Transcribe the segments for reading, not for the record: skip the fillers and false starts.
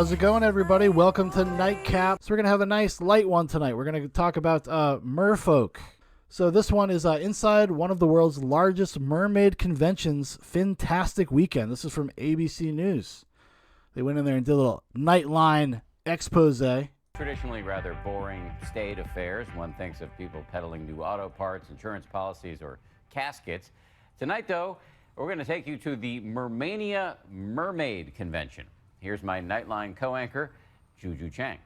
How's it going, everybody? Welcome to NIGHTCAP. So we're going to have a nice light one tonight. We're going to talk about Merfolk. So this one is inside one of the world's largest mermaid conventions, Fantastic Weekend. This is from ABC News. They went in there and did a little Nightline expose. Traditionally rather boring state affairs. One thinks of people peddling new auto parts, insurance policies, or caskets. Tonight, though, we're going to take you to the Mermania Mermaid Convention. Here's my Nightline co-anchor, Juju Chang.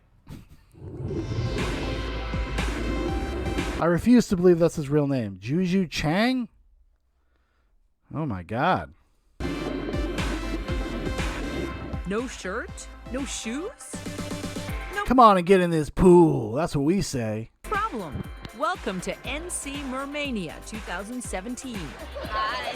I refuse to believe that's his real name. Juju Chang? Oh my God. No shirt? No shoes? No Come on and get in this pool. That's what we say. problem. Welcome to NC Mermania 2017. Hi.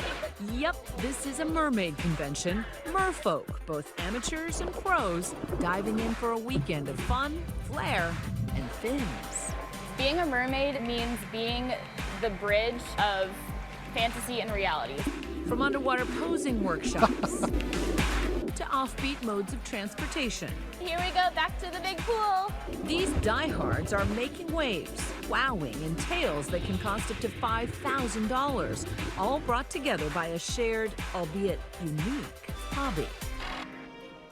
Yep, this is a mermaid convention. Merfolk, both amateurs and pros, diving in for a weekend of fun, flair, and fins. Being a mermaid means being the bridge of fantasy and reality. From underwater posing workshops to offbeat modes of transportation. Here we go, back to the big pool. These diehards are making waves, wowing in tales that can cost up to $5,000, all brought together by a shared, albeit unique, hobby.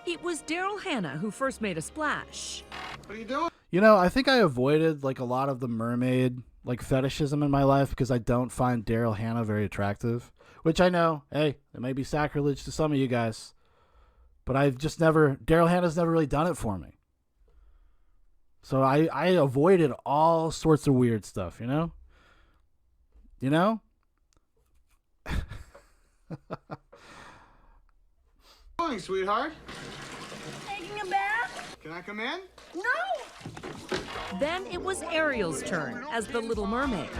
It was Daryl Hannah who first made a splash. What are you doing? You know, I think I avoided like a lot of the mermaid fetishism in my life because I don't find Daryl Hannah very attractive. Which I know, hey, it may be sacrilege to some of you guys. But I've just never, Daryl Hannah's never really done it for me. So I avoided all sorts of weird stuff, you know? You know? Going, sweetheart? Taking a bath? Can I come in? No! Then it was Ariel's turn as the Little Mermaid.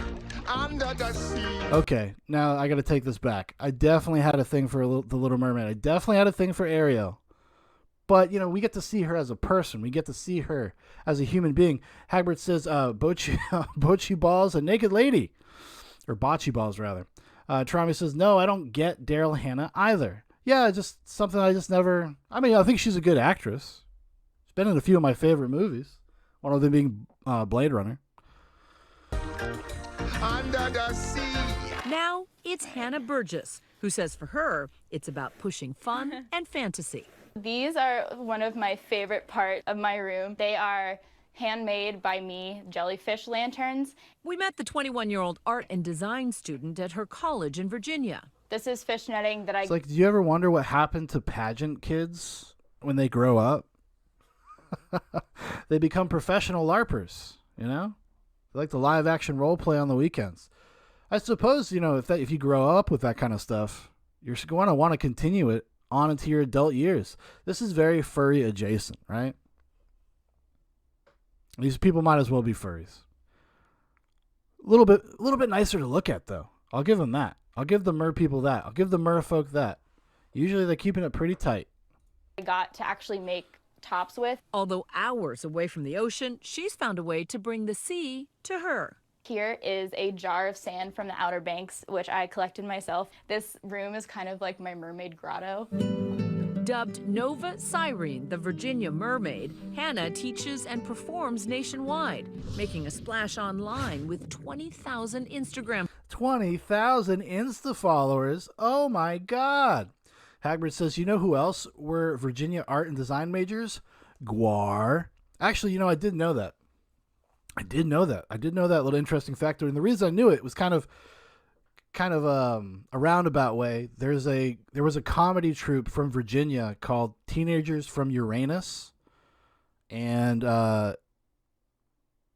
Under the sea. Okay, now I got to take this back. I definitely had a thing for the Little Mermaid. I definitely had a thing for Ariel. But, you know, we get to see her as a person. We get to see her as a human being. Hagbert says, bocce balls, a naked lady. Or bocce balls, rather. Trami says, no, I don't get Daryl Hannah either. Yeah, just something I just never... I mean, I think she's a good actress. She's been in a few of my favorite movies. One of them being Blade Runner. Under the sea. Now it's Hannah Burgess, who says for her, it's about pushing fun and fantasy. These are one of my favorite part of my room. They are handmade by me, jellyfish lanterns. We met the 21-year-old art and design student at her college in Virginia. This is fish netting that I... It's like, do you ever wonder what happened to pageant kids when they grow up? They become professional LARPers, you know? They like the live action role play on the weekends. I suppose, you know, if you grow up with that kind of stuff, you're going to want to continue it on into your adult years. This is very furry adjacent, right? These people might as well be furries. A little bit nicer to look at, though. I'll give them that. I'll give the Merpeople that. I'll give the Merfolk that. Usually they're keeping it pretty tight. I got to actually make tops with. Although hours away from the ocean, she's found a way to bring the sea to her. Here is a jar of sand from the Outer Banks, which I collected myself. This room is kind of like my mermaid grotto. Dubbed Nova Cyrene, the Virginia Mermaid, Hannah teaches and performs nationwide, making a splash online with 20,000 Instagram. 20,000 Insta followers. Oh my God. Hagbert says, you know who else were Virginia art and design majors? Guar. Actually, you know, I did know that. I did know that little interesting factor. And the reason I knew it was kind of a roundabout way. There was a comedy troupe from Virginia called Teenagers from Uranus. And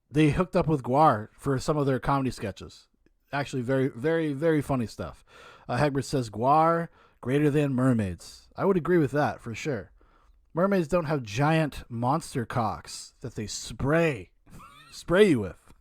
they hooked up with Guar for some of their comedy sketches. Actually, very, very, very funny stuff. Hagbert says, Guar, greater than mermaids. I would agree with that for sure. Mermaids don't have giant monster cocks that they spray you with.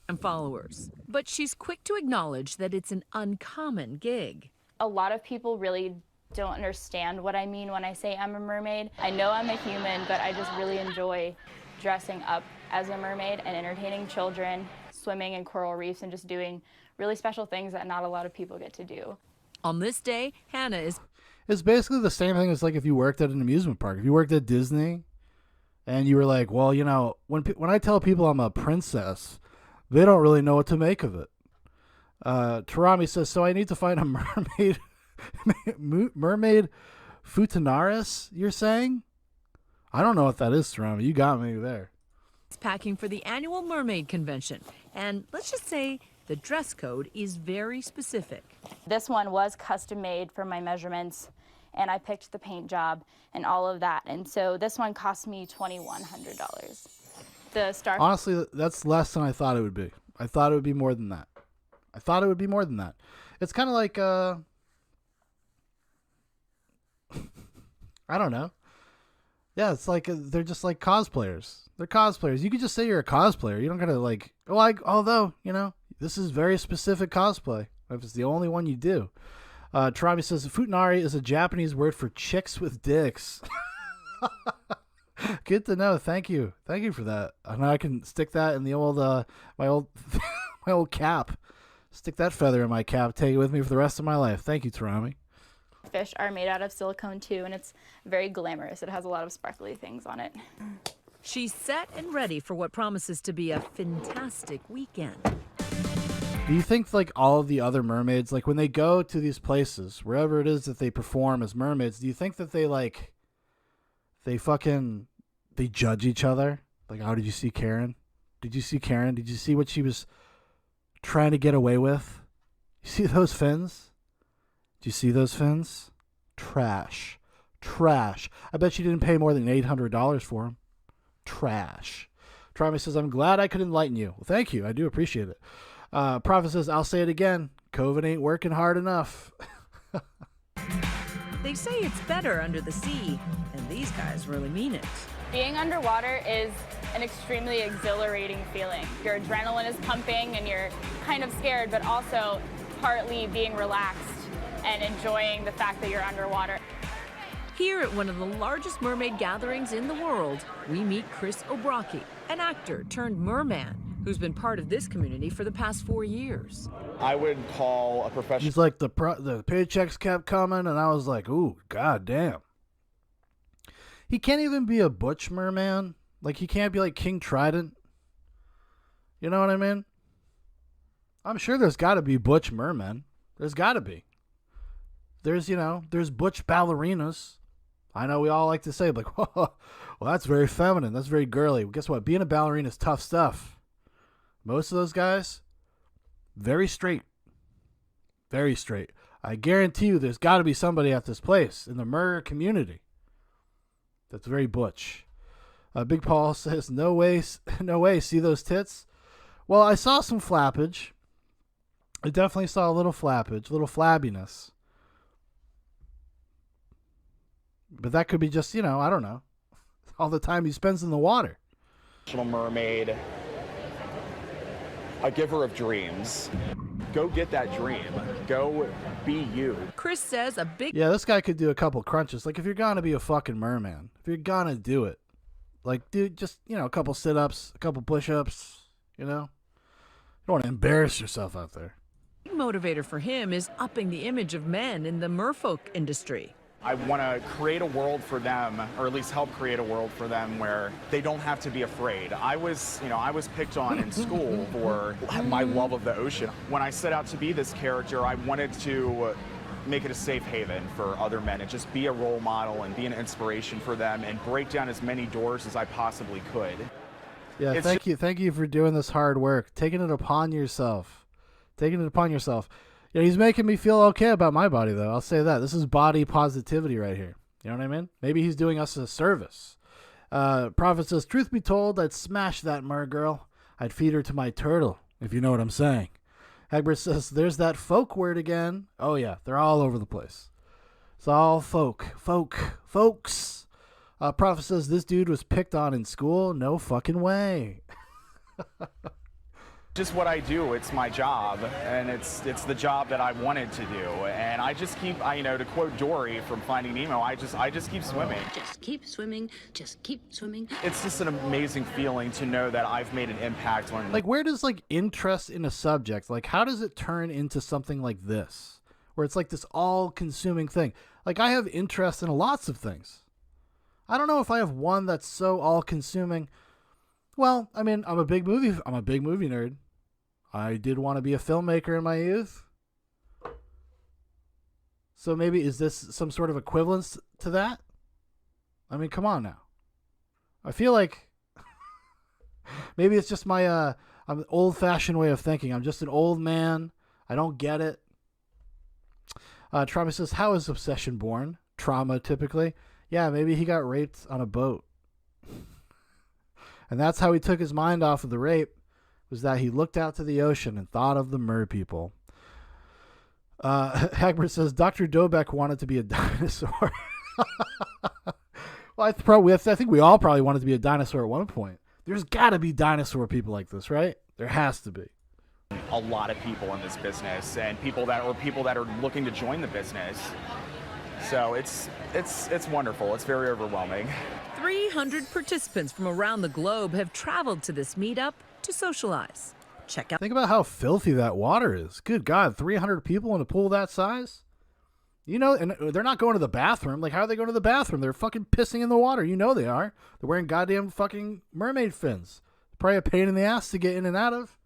And followers. But she's quick to acknowledge that it's an uncommon gig. A lot of people really don't understand what I mean when I say I'm a mermaid. I know I'm a human, but I just really enjoy dressing up as a mermaid and entertaining children, swimming in coral reefs, and just doing really special things that not a lot of people get to do. On this day, Hannah is... It's basically the same thing as like if you worked at an amusement park. If you worked at Disney, And you were like, well, you know, when I tell people I'm a princess, they don't really know what to make of it. Tarami says, so I need to find a mermaid, mermaid futanaris, you're saying? I don't know what that is, Tarami. You got me there. It's packing for the annual mermaid convention. And let's just say the dress code is very specific. This one was custom made for my measurements, and I picked the paint job and all of that. And so this one cost me $2,100. The star. Honestly, that's less than I thought it would be. I thought it would be more than that. It's kind of like, I don't know. Yeah, it's like they're just like cosplayers. They're cosplayers. You could just say you're a cosplayer. You don't gotta like, although, you know, this is very specific cosplay. If it's the only one you do. Travi says, futanari is a Japanese word for chicks with dicks. Good to know. Thank you. Thank you for that. And I can stick that in the old, my old cap. Stick that feather in my cap. Take it with me for the rest of my life. Thank you, Tarami. Fish are made out of silicone too, and it's very glamorous. It has a lot of sparkly things on it. She's set and ready for what promises to be a fantastic weekend. Do you think like all of the other mermaids, like when they go to these places, wherever it is that they perform as mermaids, do you think that they judge each other? Like, oh, did you see Karen? Did you see Karen? Did you see what she was trying to get away with? You see those fins? Do you see those fins? Trash. I bet she didn't pay more than $800 for them. Trash. Trami says, I'm glad I could enlighten you. Well, thank you. I do appreciate it. Prophet says, I'll say it again. COVID ain't working hard enough. They say it's better under the sea, and these guys really mean it. Being underwater is an extremely exhilarating feeling. Your adrenaline is pumping and you're kind of scared, but also partly being relaxed and enjoying the fact that you're underwater. Here at one of the largest mermaid gatherings in the world, we meet Chris Obraki, an actor turned merman who's been part of this community for the past 4 years. I would call a professional. He's like, the paychecks kept coming, and I was like, ooh, goddamn. He can't even be a butch merman. Like, he can't be like King Trident. You know what I mean? I'm sure there's got to be butch mermen. There's got to be. There's butch ballerinas. I know we all like to say, like, well, that's very feminine. That's very girly. Well, guess what? Being a ballerina is tough stuff. Most of those guys, very straight. Very straight. I guarantee you there's got to be somebody at this place in the mer community that's very butch. Big Paul says, no way, see those tits? Well, I saw some flappage. I definitely saw a little flappage, a little flabbiness. But that could be just, I don't know, all the time he spends in the water. Mermaid, a giver of dreams. Go get that dream. Go be you. Chris says a big... Yeah, this guy could do a couple crunches. Like, if you're going to be a fucking merman, if you're going to do it, like, dude, just, a couple sit-ups, a couple push-ups, You don't want to embarrass yourself out there. Big motivator for him is upping the image of men in the Merfolk industry. I want to create a world for them, or at least help create a world for them where they don't have to be afraid. I was picked on in school for my love of the ocean. When I set out to be this character, I wanted to make it a safe haven for other men and just be a role model and be an inspiration for them and break down as many doors as I possibly could. Yeah, thank you for doing this hard work, taking it upon yourself. Yeah, he's making me feel okay about my body, though. I'll say that. This is body positivity right here. You know what I mean? Maybe he's doing us a service. Prophet says, truth be told, I'd smash that mer girl. I'd feed her to my turtle, if you know what I'm saying. Hagbert says, there's that folk word again. Oh, yeah, they're all over the place. It's all folks. Prophet says, this dude was picked on in school. No fucking way. Just what I do. It's my job, and it's the job that I wanted to do. And I just keep, to quote Dory from Finding Nemo, I just keep swimming. Just keep swimming. Just keep swimming. It's just an amazing feeling to know that I've made an impact on. Like, where does interest in a subject, how does it turn into something like this, where it's like this all-consuming thing? Like, I have interest in lots of things. I don't know if I have one that's so all-consuming. Well, I mean, I'm a big movie nerd. I did want to be a filmmaker in my youth. So maybe is this some sort of equivalence to that? I mean, come on now. I feel like maybe it's just my I'm an old-fashioned way of thinking. I'm just an old man. I don't get it. Trauma says, how is obsession born? Trauma, typically. Yeah, maybe he got raped on a boat. And that's how he took his mind off of the rape, was that he looked out to the ocean and thought of the Merpeople. Hagbert says, Dr. Dobek wanted to be a dinosaur. Well, I think we all probably wanted to be a dinosaur at one point. There's got to be dinosaur people like this, right? There has to be. A lot of people in this business, and people that are looking to join the business. So it's wonderful. It's very overwhelming. 300 participants from around the globe have traveled to this meetup to socialize. Check out. Think about how filthy that water is. Good God, 300 people in a pool that size? You know, and they're not going to the bathroom. Like, how are they going to the bathroom? They're fucking pissing in the water. You know they are. They're wearing goddamn fucking mermaid fins. Probably a pain in the ass to get in and out of.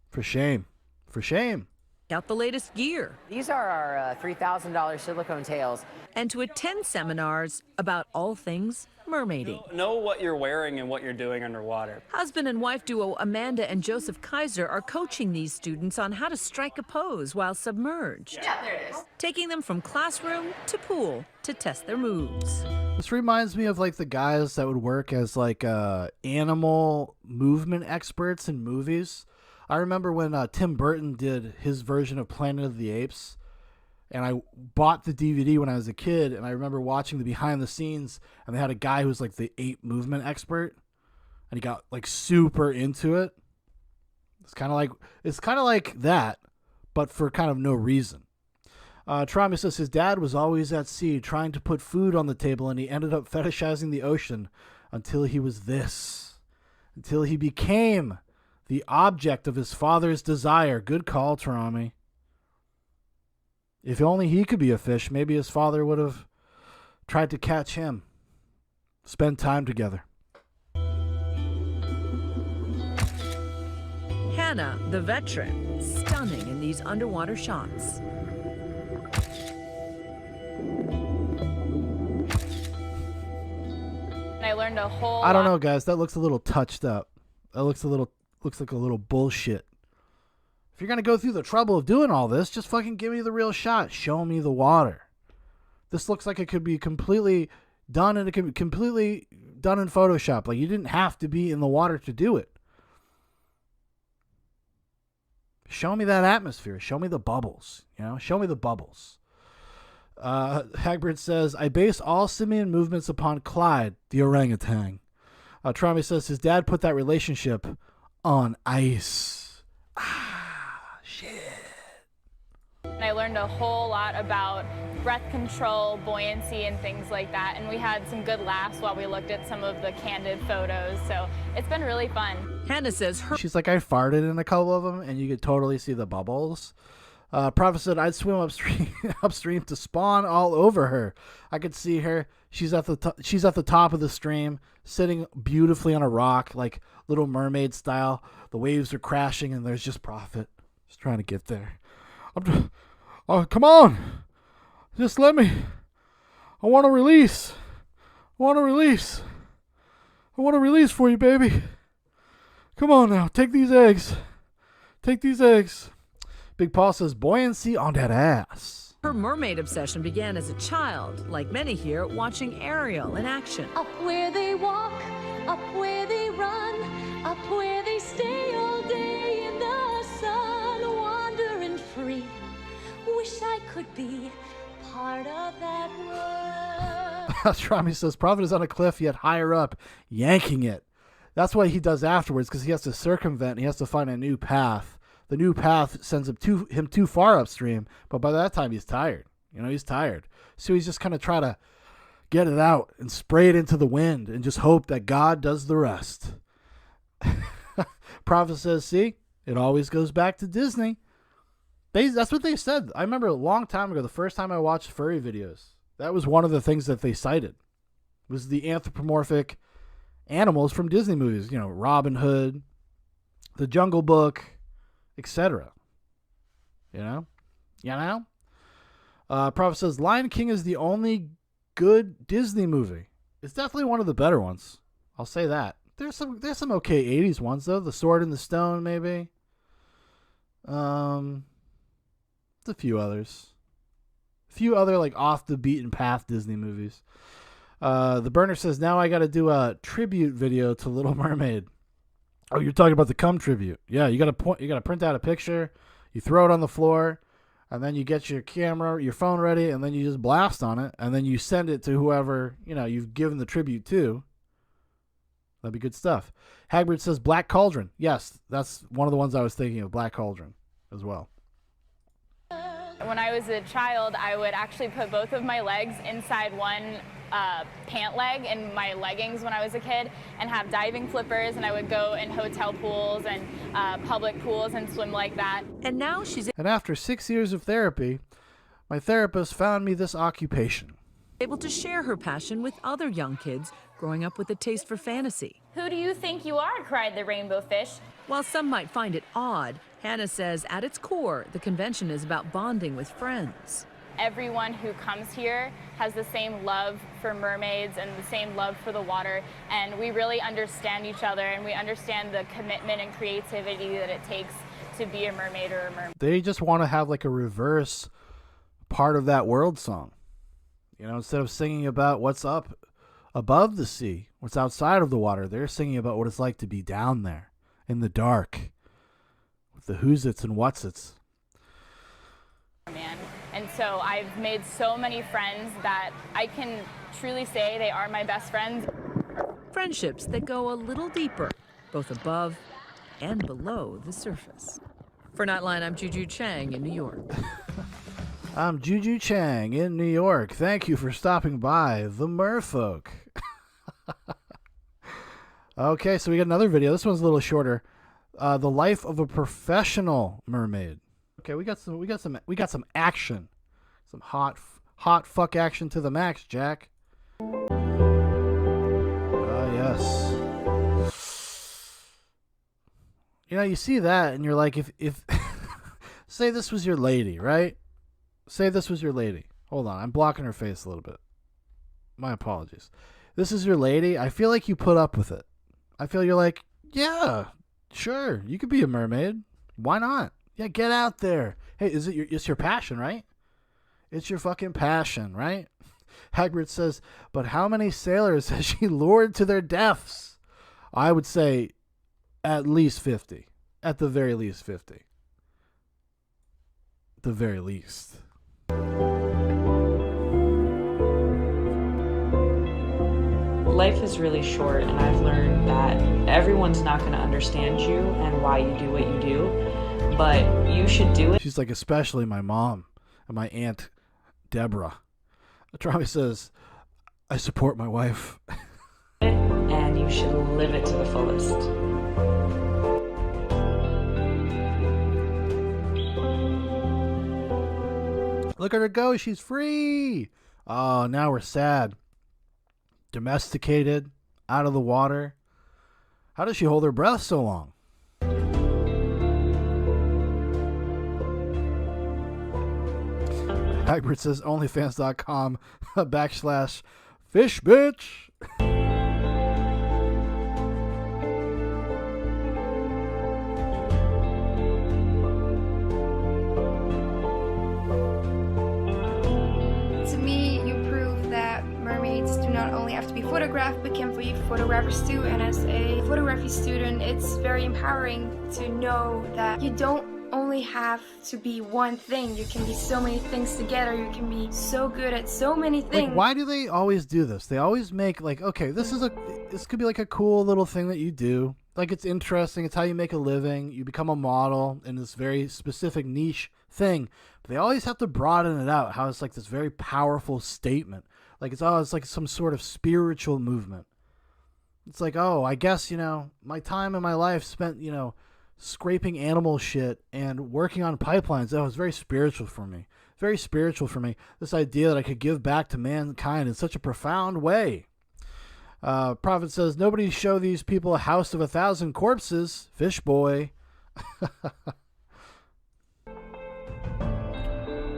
For shame. For shame. Out the latest gear. These are our $3,000 silicone tails. And to attend seminars about all things mermaiding. Know what you're wearing and what you're doing underwater. Husband and wife duo Amanda and Joseph Kaiser are coaching these students on how to strike a pose while submerged. Yeah, there it is. Taking them from classroom to pool to test their moves. This reminds me of like the guys that would work as like animal movement experts in movies. I remember when Tim Burton did his version of Planet of the Apes, and I bought the DVD when I was a kid, and I remember watching the behind the scenes, and they had a guy who was like the ape movement expert, and he got like super into it. It's kind of like that, but for kind of no reason. Trauma says his dad was always at sea trying to put food on the table, and he ended up fetishizing the ocean until he became the object of his father's desire. Good call, Trami. If only he could be a fish, maybe his father would have tried to catch him. Spend time together. Hannah, the veteran, stunning in these underwater shots. And I learned a whole I don't know, guys. That looks a little touched up. That looks like a little bullshit. If you're going to go through the trouble of doing all this, just fucking give me the real shot. Show me the water. This looks like it could be completely done, and it could be completely done in Photoshop. Like, you didn't have to be in the water to do it. Show me that atmosphere. Show me the bubbles. You know, show me the bubbles. Hagbert says, I base all simian movements upon Clyde, the orangutan. Trami says his dad put that relationship on ice. And I learned a whole lot about breath control, buoyancy, and things like that. And we had some good laughs while we looked at some of the candid photos. So it's been really fun. Hannah says she's like, I farted in a couple of them, and you could totally see the bubbles. Prophet said, I'd swim upstream to spawn all over her. I could see her. She's at the top of the stream, sitting beautifully on a rock, like Little Mermaid style. The waves are crashing, and there's just Prophet just trying to get there. Oh, come on. Just let me. I want to release. I want to release for you, baby. Come on now. Take these eggs. Big Paul says, buoyancy on that ass. her mermaid obsession began as a child, like many here, watching Ariel in action. Up where they walk, up where they run, up where they stay all day in the sun, wandering free. Wish I could be part of that run. Trami says, Prophet is on a cliff yet higher up, yanking it. That's what he does afterwards, because he has to circumvent, he has to find a new path. The new path sends him too far upstream, but by that time he's tired. He's tired. So he's just kind of trying to get it out and spray it into the wind and just hope that God does the rest. Prophet says, see, it always goes back to Disney. That's what they said. I remember a long time ago, the first time I watched furry videos, that was one of the things that they cited, It was the anthropomorphic animals from Disney movies, Robin Hood, The Jungle Book, etc. You know? Prophet says, Lion King is the only good Disney movie. It's definitely one of the better ones. I'll say that. There's some okay 80s ones, though. The Sword in the Stone, maybe. There's a few others. A few other, like, off-the-beaten-path Disney movies. The Burner says, now I got to do a tribute video to Little Mermaid. Oh, you're talking about the cum tribute. Yeah, you got to print out a picture, you throw it on the floor, and then you get your camera, your phone ready, and then you just blast on it, and then you send it to whoever, you've given the tribute to. That'd be good stuff. Hagbard says Black Cauldron. Yes, that's one of the ones I was thinking of, Black Cauldron as well. When I was a child, I would actually put both of my legs inside one pant leg in my leggings when I was a kid and have diving flippers, and I would go in hotel pools and public pools and swim like that. And now she's And after 6 years of therapy, my therapist found me this occupation. able to share her passion with other young kids growing up with a taste for fantasy. Who do you think you are? Cried the rainbow fish. While some might find it odd, Hannah says at its core, the convention is about bonding with friends. Everyone who comes here has the same love for mermaids and the same love for the water, and we really understand each other, and we understand the commitment and creativity that it takes to be a mermaid or a merman. They just want to have like a reverse part of that world song. Instead of singing about what's up above the sea, what's outside of the water, they're singing about what it's like to be down there in the dark with the who's-its and what's-its. And so I've made so many friends that I can truly say they are my best friends. Friendships that go a little deeper, both above and below the surface. For Nightline, I'm Juju Chang in New York. I'm Juju Chang in New York. Thank you for stopping by the Merfolk. Okay, so we got another video. This one's a little shorter. The life of a professional mermaid. Okay, we got some action. Some hot fuck action to the max, Jack. Yes. You see that and you're like, if say this was your lady, right? Say this was your lady. Hold on, I'm blocking her face a little bit. My apologies. This is your lady. I feel like you put up with it. I feel you're like, yeah, sure, you could be a mermaid. Why not? Yeah, get out there. Hey, it's your passion, right? It's your fucking passion, right? Hagrid says, but how many sailors has she lured to their deaths? I would say at least 50. At the very least 50. The very least. Life is really short, and I've learned that everyone's not going to understand you and why you do what you do, but you should do it. She's like, especially my mom and my aunt Deborah. Trami says, I support my wife. And you should live it to the fullest. Look at her go. She's free. Oh, now we're sad. Domesticated, out of the water. How does she hold her breath so long? Hagbert says onlyfans.com /fish bitch. To me, you prove that mermaids do not only have to be photographed, but can be photographers too. And as a photography student, it's very empowering to know that you don't only have to be one thing. You can be so many things together. You can be so good at so many things. Like, why do they always do this? They always make like, okay, this could be like a cool little thing that you do. Like, it's interesting. It's how you make a living. You become a model in this very specific niche thing. But they always have to broaden it out. How it's like this very powerful statement. Like it's like some sort of spiritual movement. It's like, oh, I guess, my time in my life spent, scraping animal shit and working on pipelines. That was very spiritual for me. Very spiritual for me. This idea that I could give back to mankind in such a profound way. Prophet says, nobody show these people a house of 1,000 corpses. Fish boy.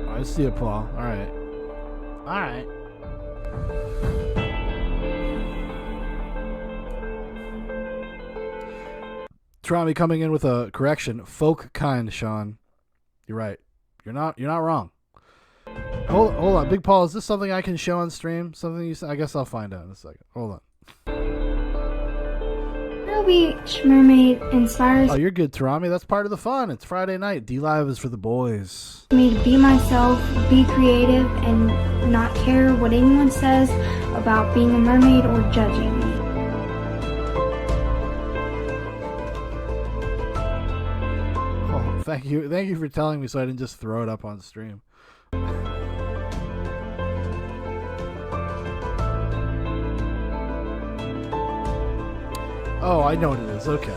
I see it, Paul. All right. All right. Trami coming in with a correction. Folk kind, Sean. You're right. You're not wrong. Hold on. Big Paul, is this something I can show on stream? Something you said? I guess I'll find out in a second. Hold on. Pearl Beach Mermaid inspires Oh, you're good, Tarami. That's part of the fun. It's Friday night. D-Live is for the boys. me to be myself, be creative, and not care what anyone says about being a mermaid or judging me. Oh, thank you. Thank you for telling me so I didn't just throw it up on stream. Oh, I know what it is. Okay.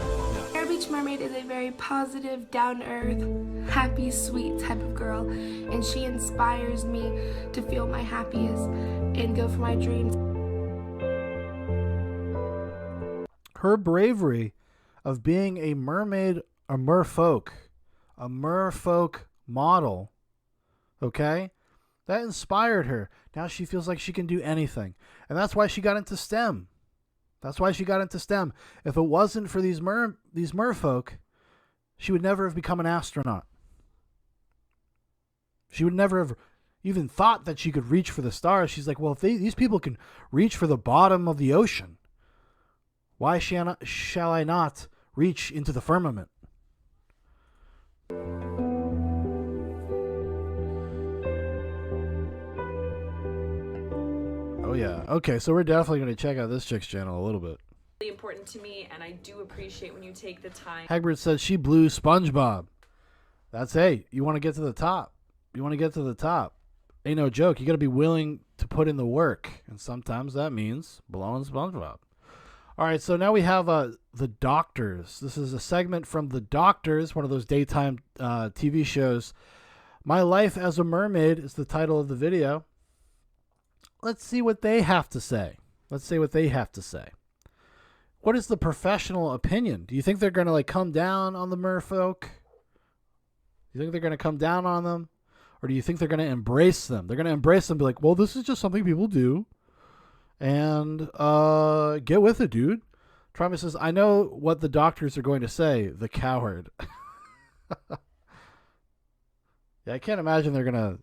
Pearl Beach Mermaid is a very positive, down-to-earth, happy, sweet type of girl, and she inspires me to feel my happiest and go for my dreams. Her bravery of being a mermaid, a merfolk model, okay? That inspired her. Now she feels like she can do anything. And that's why she got into STEM. If it wasn't for these merfolk, she would never have become an astronaut. She would never have even thought that she could reach for the stars. She's like, well, if these people can reach for the bottom of the ocean, why shall I not reach into the firmament? Oh, yeah. Okay, so we're definitely going to check out this chick's channel a little bit. Really important to me, and I do appreciate when you take the time. Hagbert says she blew SpongeBob. That's, hey, you want to get to the top. Ain't no joke. You got to be willing to put in the work, and sometimes that means blowing SpongeBob. All right, so now we have The Doctors. This is a segment from The Doctors, one of those daytime TV shows. My Life as a Mermaid is the title of the video. Let's see what they have to say. What is the professional opinion? Do you think they're going to come down on the merfolk? Do you think they're going to come down on them? Or do you think they're going to embrace them? They're going to embrace them and be like, well, this is just something people do. And get with it, dude. Trump says, I know what the doctors are going to say. The coward. Yeah, I can't imagine they're going to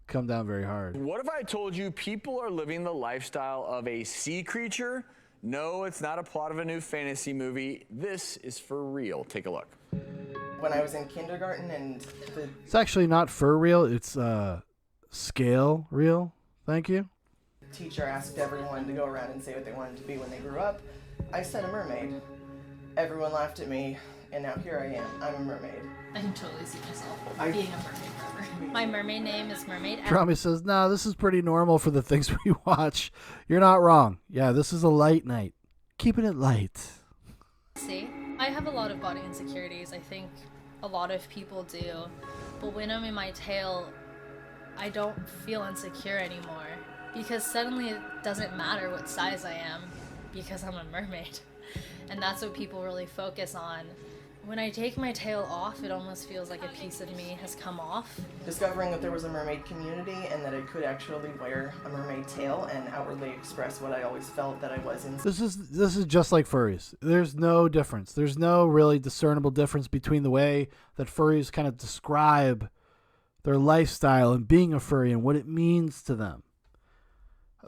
come down very hard. What if I told you people are living the lifestyle of a sea creature? No, it's not a plot of a new fantasy movie. This is for real. Take a look. When I was in kindergarten and It's actually not for real. It's scale real. Thank you. teacher asked everyone to go around and say what they wanted to be when they grew up, I said a mermaid. Everyone laughed at me, and now here I am. I'm a mermaid. I can totally see myself being a mermaid forever. My mermaid name is Mermaid. Trummy says, no, this is pretty normal for the things we watch. You're not wrong. Yeah, this is a light night. Keeping it light. See, I have a lot of body insecurities. I think a lot of people do. But when I'm in my tail, I don't feel insecure anymore. Because suddenly it doesn't matter what size I am because I'm a mermaid. And that's what people really focus on. When I take my tail off, it almost feels like a piece of me has come off. Discovering that there was a mermaid community and that I could actually wear a mermaid tail and outwardly express what I always felt that I was inside. This is just like furries. There's no difference. There's no really discernible difference between the way that furries kind of describe their lifestyle and being a furry and what it means to them.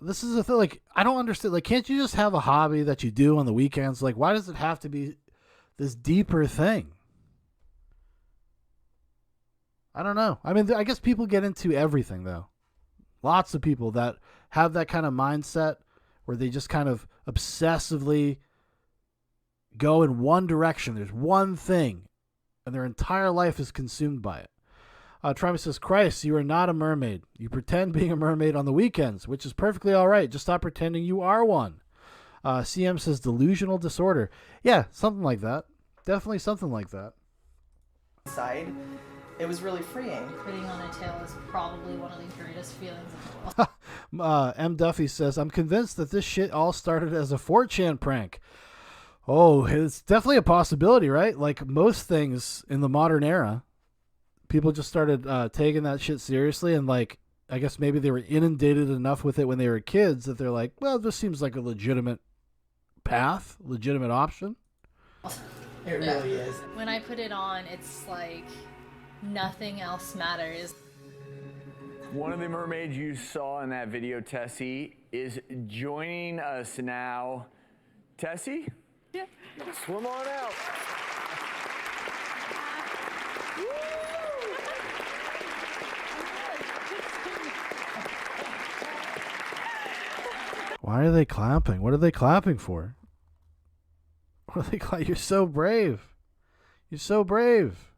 This is a thing, like, I don't understand. Like, can't you just have a hobby that you do on the weekends? Like, why does it have to be this deeper thing? I don't know. I mean, I guess people get into everything, though. Lots of people that have that kind of mindset where they just kind of obsessively go in one direction. There's one thing, and their entire life is consumed by it. Travis says, Christ, you are not a mermaid. You pretend being a mermaid on the weekends, which is perfectly all right. Just stop pretending you are one. CM says, delusional disorder. Yeah, something like that. Definitely something like that. Inside, it was really freeing. Putting on a tail is probably one of the greatest feelings in the world. M. Duffy says, I'm convinced that this shit all started as a 4chan prank. Oh, it's definitely a possibility, right? Like most things in the modern era, people just started taking that shit seriously, and like, I guess maybe they were inundated enough with it when they were kids that they're like, well, this seems like a legitimate path, legitimate option. It really is. When I put it on, it's like nothing else matters. One of the mermaids you saw in that video, Tessie, is joining us now. Tessie? Yeah. Swim on out. Why are they clapping? What are they clapping for? What are they clapping? You're so brave. You're so brave.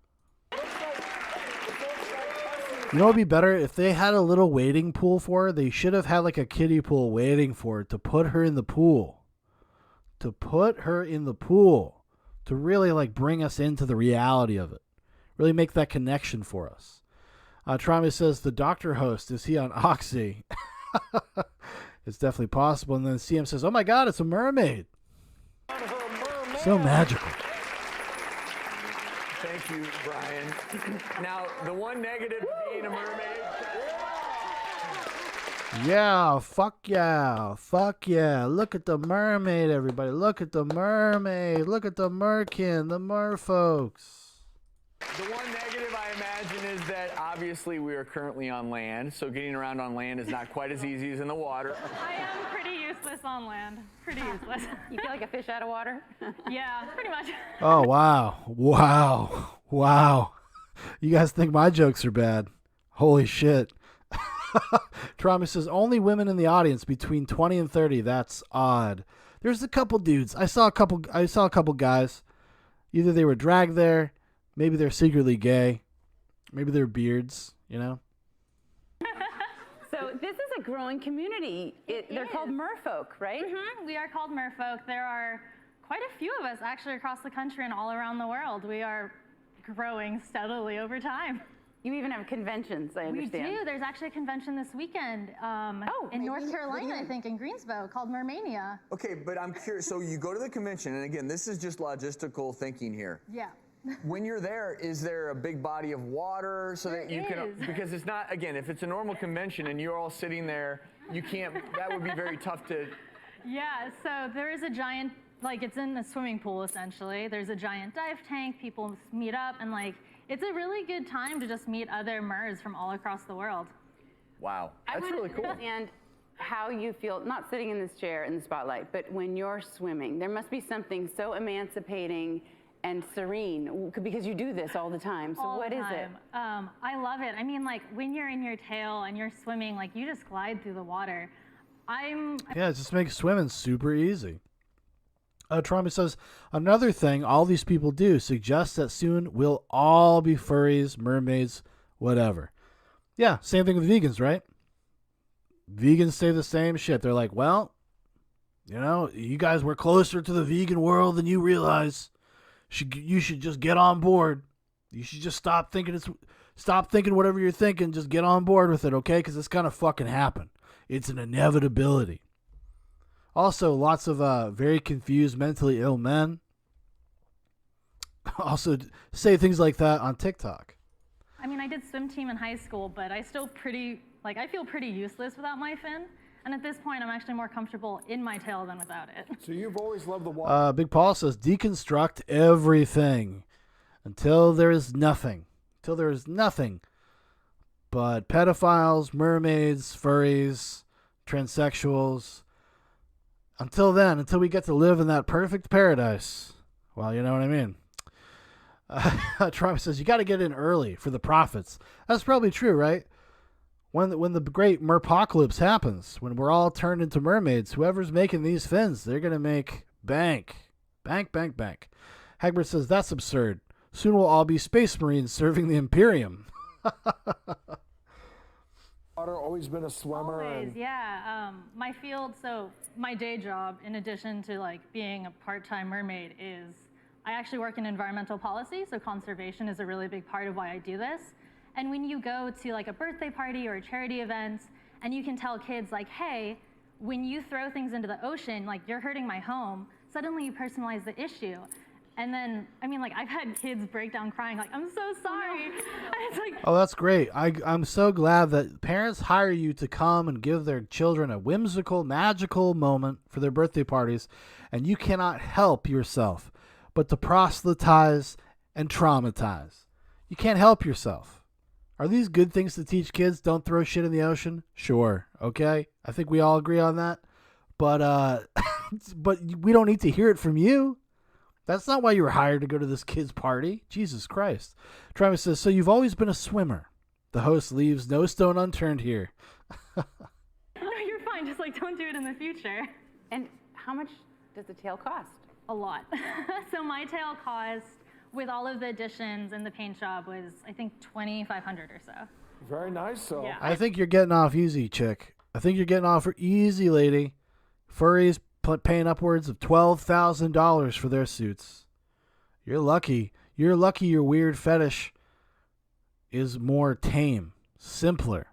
You know what would be better? If they had a little wading pool for her, they should have had like a kiddie pool waiting for her to put her in the pool. To put her in the pool. To really like bring us into the reality of it. Really make that connection for us. Trami says, the doctor host, is he on Oxy? It's definitely possible. And then CM says, oh my God, it's a mermaid. So magical. Thank you, Brian. Now, the one negative to being a mermaid. Yeah, fuck yeah. Fuck yeah. Look at the mermaid, everybody. Look at the mermaid. Look at the merkin, the merfolks. The one negative I imagine is that obviously we are currently on land, so getting around on land is not quite as easy as in the water. I am pretty useless on land. Pretty useless. You feel like a fish out of water? Yeah, pretty much. Oh, wow. Wow. Wow. You guys think my jokes are bad. Holy shit. Trauma says, only women in the audience between 20 and 30. That's odd. There's a couple dudes. I saw a couple guys. Either they were dragged there, maybe they're secretly gay, maybe they're beards, you know? So this is a growing community. They're called Merfolk, right? Mm-hmm. We are called Merfolk. There are quite a few of us actually across the country and all around the world. We are growing steadily over time. You even have conventions, I understand. We do. There's actually a convention this weekend in North Carolina, I think, in Greensboro, called Mermania. Okay, but I'm curious. So you go to the convention, and again, this is just logistical thinking here. Yeah. When you're there, is there a big body of water so that you can, because it's not, again, if it's a normal convention and you're all sitting there, you can't, that would be very tough to. Yeah, so there is a giant, like it's in a swimming pool essentially. There's a giant dive tank, people meet up, and like, it's a really good time to just meet other MERS from all across the world. Wow, that's really cool. And how you feel, not sitting in this chair in the spotlight, but when you're swimming, there must be something so emancipating and serene, because you do this all the time. So what is it? I love it. I mean, like when you're in your tail and you're swimming, like you just glide through the water. Yeah, it just makes swimming super easy. Trauma says, another thing all these people do suggests that soon we'll all be furries, mermaids, whatever. Yeah, same thing with vegans, right? Vegans say the same shit. They're like, well, you know, you guys were closer to the vegan world than you realize. You should just get on board. You should just stop thinking whatever you're thinking. Just get on board with it, okay? Because it's gonna fucking happen. It's an inevitability. Also, lots of very confused, mentally ill men also say things like that on TikTok. I mean, I did swim team in high school, but I feel pretty useless without my fin. And at this point, I'm actually more comfortable in my tail than without it. So you've always loved the water. Big Paul says, deconstruct everything until there is nothing. Until there is nothing but pedophiles, mermaids, furries, transsexuals. Until then, until we get to live in that perfect paradise. Well, you know what I mean. Trump says, you got to get in early for the profits. That's probably true, right? When the great Merpocalypse happens, when we're all turned into mermaids, whoever's making these fins, they're going to make bank. Bank, bank, bank. Hagbert says, that's absurd. Soon we'll all be space marines serving the Imperium. Water, always been a swimmer. Always, yeah. My field, so my day job, in addition to like being a part-time mermaid, is I actually work in environmental policy, so conservation is a really big part of why I do this. And when you go to like a birthday party or a charity event And you can tell kids like, hey, when you throw things into the ocean, like you're hurting my home, suddenly you personalize the issue. And then, I mean, like I've had kids break down crying, like, I'm so sorry. And it's like, Oh, that's great. I'm so glad that parents hire you to come and give their children a whimsical, magical moment for their birthday parties, and you cannot help yourself but to proselytize and traumatize. You can't help yourself. Are these good things to teach kids? Don't throw shit in the ocean? Sure. Okay. I think we all agree on that. But but we don't need to hear it from you. That's not why you were hired to go to this kid's party. Jesus Christ. Travis says, so you've always been a swimmer. The host leaves no stone unturned here. no, you're fine. Just like, don't do it in the future. And how much does the tail cost? A lot. So my tail cost, with all of the additions and the paint job, was I think $2,500 or so. Very nice, so. Yeah. I think you're getting off easy, chick. I think you're getting off easy, lady. Furries paying upwards of $12,000 for their suits. You're lucky. You're lucky your weird fetish is more tame, simpler.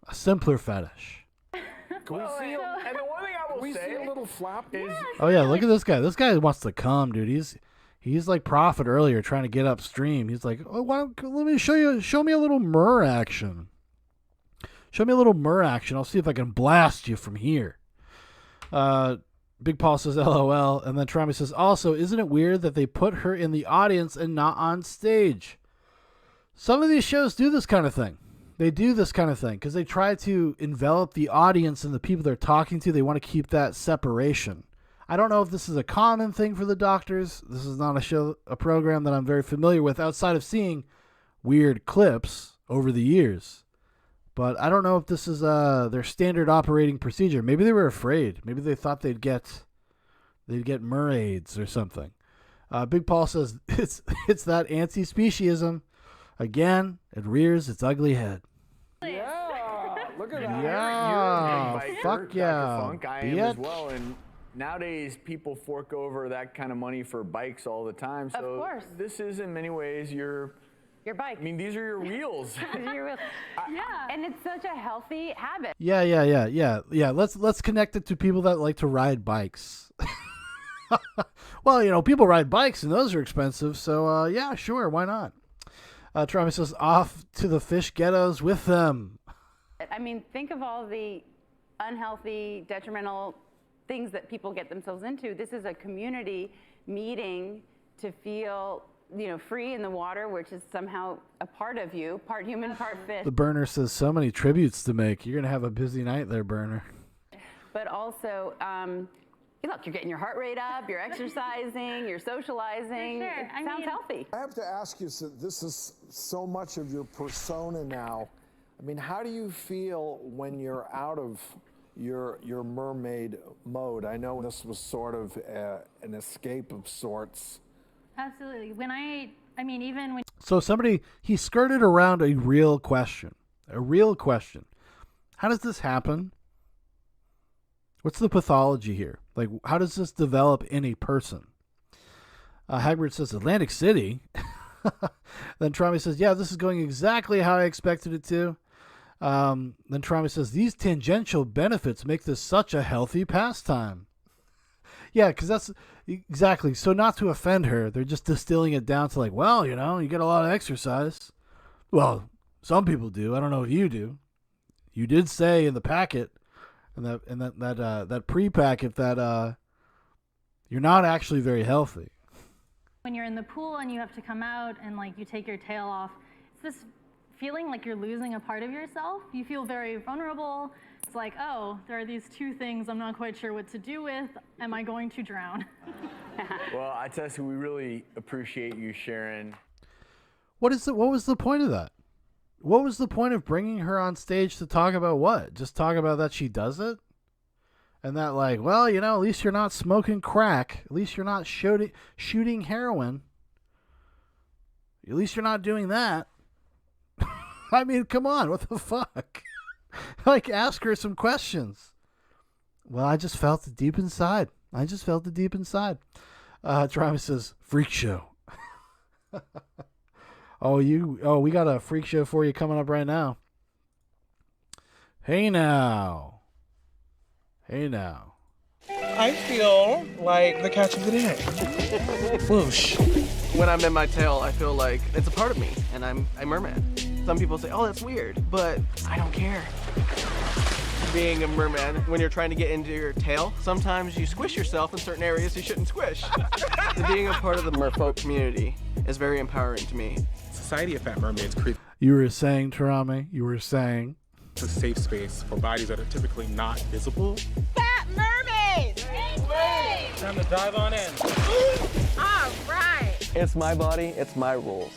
A simpler fetish. Can we see And the one thing I will say, a little flap? is Oh yeah, look at this guy. This guy wants to come, dude. He's like Prophet earlier trying to get upstream. He's like, oh, let me show me a little mer action. Show me a little mer action. I'll see if I can blast you from here. Big Paul says LOL, and then Trami says, also, isn't it weird that they put her in the audience and not on stage? Some of these shows do this kind of thing. They do this kind of thing because they try to envelop the audience and the people they're talking to. They want to keep that separation. I don't know if this is a common thing for the doctors. This is not a program that I'm very familiar with outside of seeing weird clips over the years. But I don't know if this is their standard operating procedure. Maybe they were afraid. Maybe they thought they'd get mermaids or something. Big Paul says it's that anti-speciesism. Again, it rears its ugly head. Yeah, look at that. Yeah, You're a big biker, fuck Dr. yeah, Funk. I am as bitch. well. And nowadays, people fork over that kind of money for bikes all the time. So Of course. this is, in many ways, your bike. I mean, these are your wheels. Your wheels. Yeah. And it's such a healthy habit. Yeah. Let's connect it to people that like to ride bikes. Well, people ride bikes and those are expensive. So yeah, sure, why not? Travis says off to the fish ghettos with them. I mean, think of all the unhealthy, detrimental things that people get themselves into. This is a community meeting to feel, free in the water, which is somehow a part of you, part human, part fish. The burner says so many tributes to make. You're gonna have a busy night there, burner. But also, look, you're getting your heart rate up, you're exercising, you're socializing. For sure. It sounds healthy. I have to ask you, so this is so much of your persona now. I mean, how do you feel when you're out of your mermaid mode? I know this was sort of an escape of sorts. Absolutely. Even when So he skirted around a real question. A real question. How does this happen? What's the pathology here? Like, how does this develop in a person? Hagbard says Atlantic City. Then Trami says, yeah, this is going exactly how I expected it to. Then Trami says, these tangential benefits make this such a healthy pastime. Yeah, because that's exactly. So not to offend her, they're just distilling it down to like, well, you get a lot of exercise. Well, some people do. I don't know if you do. You did say in the packet, and that pre-packet that you're not actually very healthy. when you're in the pool and you have to come out and like you take your tail off, it's this feeling like you're losing a part of yourself. You feel very vulnerable. It's like, oh, there are these two things I'm not quite sure what to do with. Am I going to drown? Well, I tell you, we really appreciate you sharing. What was the point of that? What was the point of bringing her on stage to talk about what? Just talk about that she does it? And that like, well, at least you're not smoking crack. At least you're not shooting heroin. At least you're not doing that. I mean, come on, what the fuck? Like, ask her some questions. Well, I just felt it deep inside. Travis says, freak show. We got a freak show for you coming up right now. Hey now. Hey now. I feel like the catch of the day. Whoosh. When I'm in my tail, I feel like it's a part of me, and I'm a merman. Some people say, oh, that's weird, but I don't care. Being a merman, when you're trying to get into your tail, sometimes you squish yourself in certain areas you shouldn't squish. Being a part of the Merfolk community is very empowering to me. Society of Fat Mermaids creates You were saying, Tarame, you were saying. a safe space for bodies that are typically not visible. Fat Mermaid! Time to dive on in. All right. It's my body, it's my rules.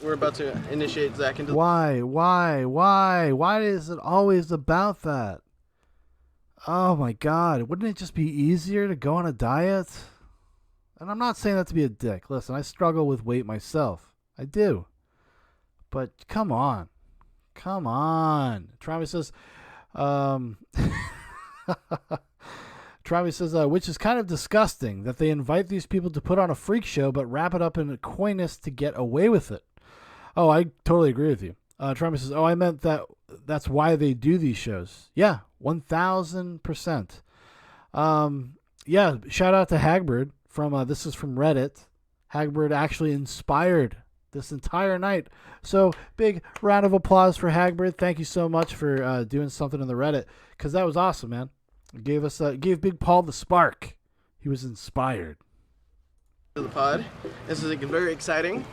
We're about to initiate Zach into... Why is it always about that? Oh my God. Wouldn't it just be easier to go on a diet? And I'm not saying that to be a dick. Listen, I struggle with weight myself. I do. But come on. Come on. Travis says, Travis says, which is kind of disgusting that they invite these people to put on a freak show but wrap it up in a coyness to get away with it. Oh, I totally agree with you. Travis says, oh, I meant that's why they do these shows. Yeah, 1,000%. Yeah, shout out to Hagbird from, this is from Reddit. Hagbird actually inspired this entire night. So big round of applause for Hagbird. Thank you so much for doing something in the Reddit, because that was awesome, man. It gave Big Paul the spark. He was inspired. The pod. This is very exciting.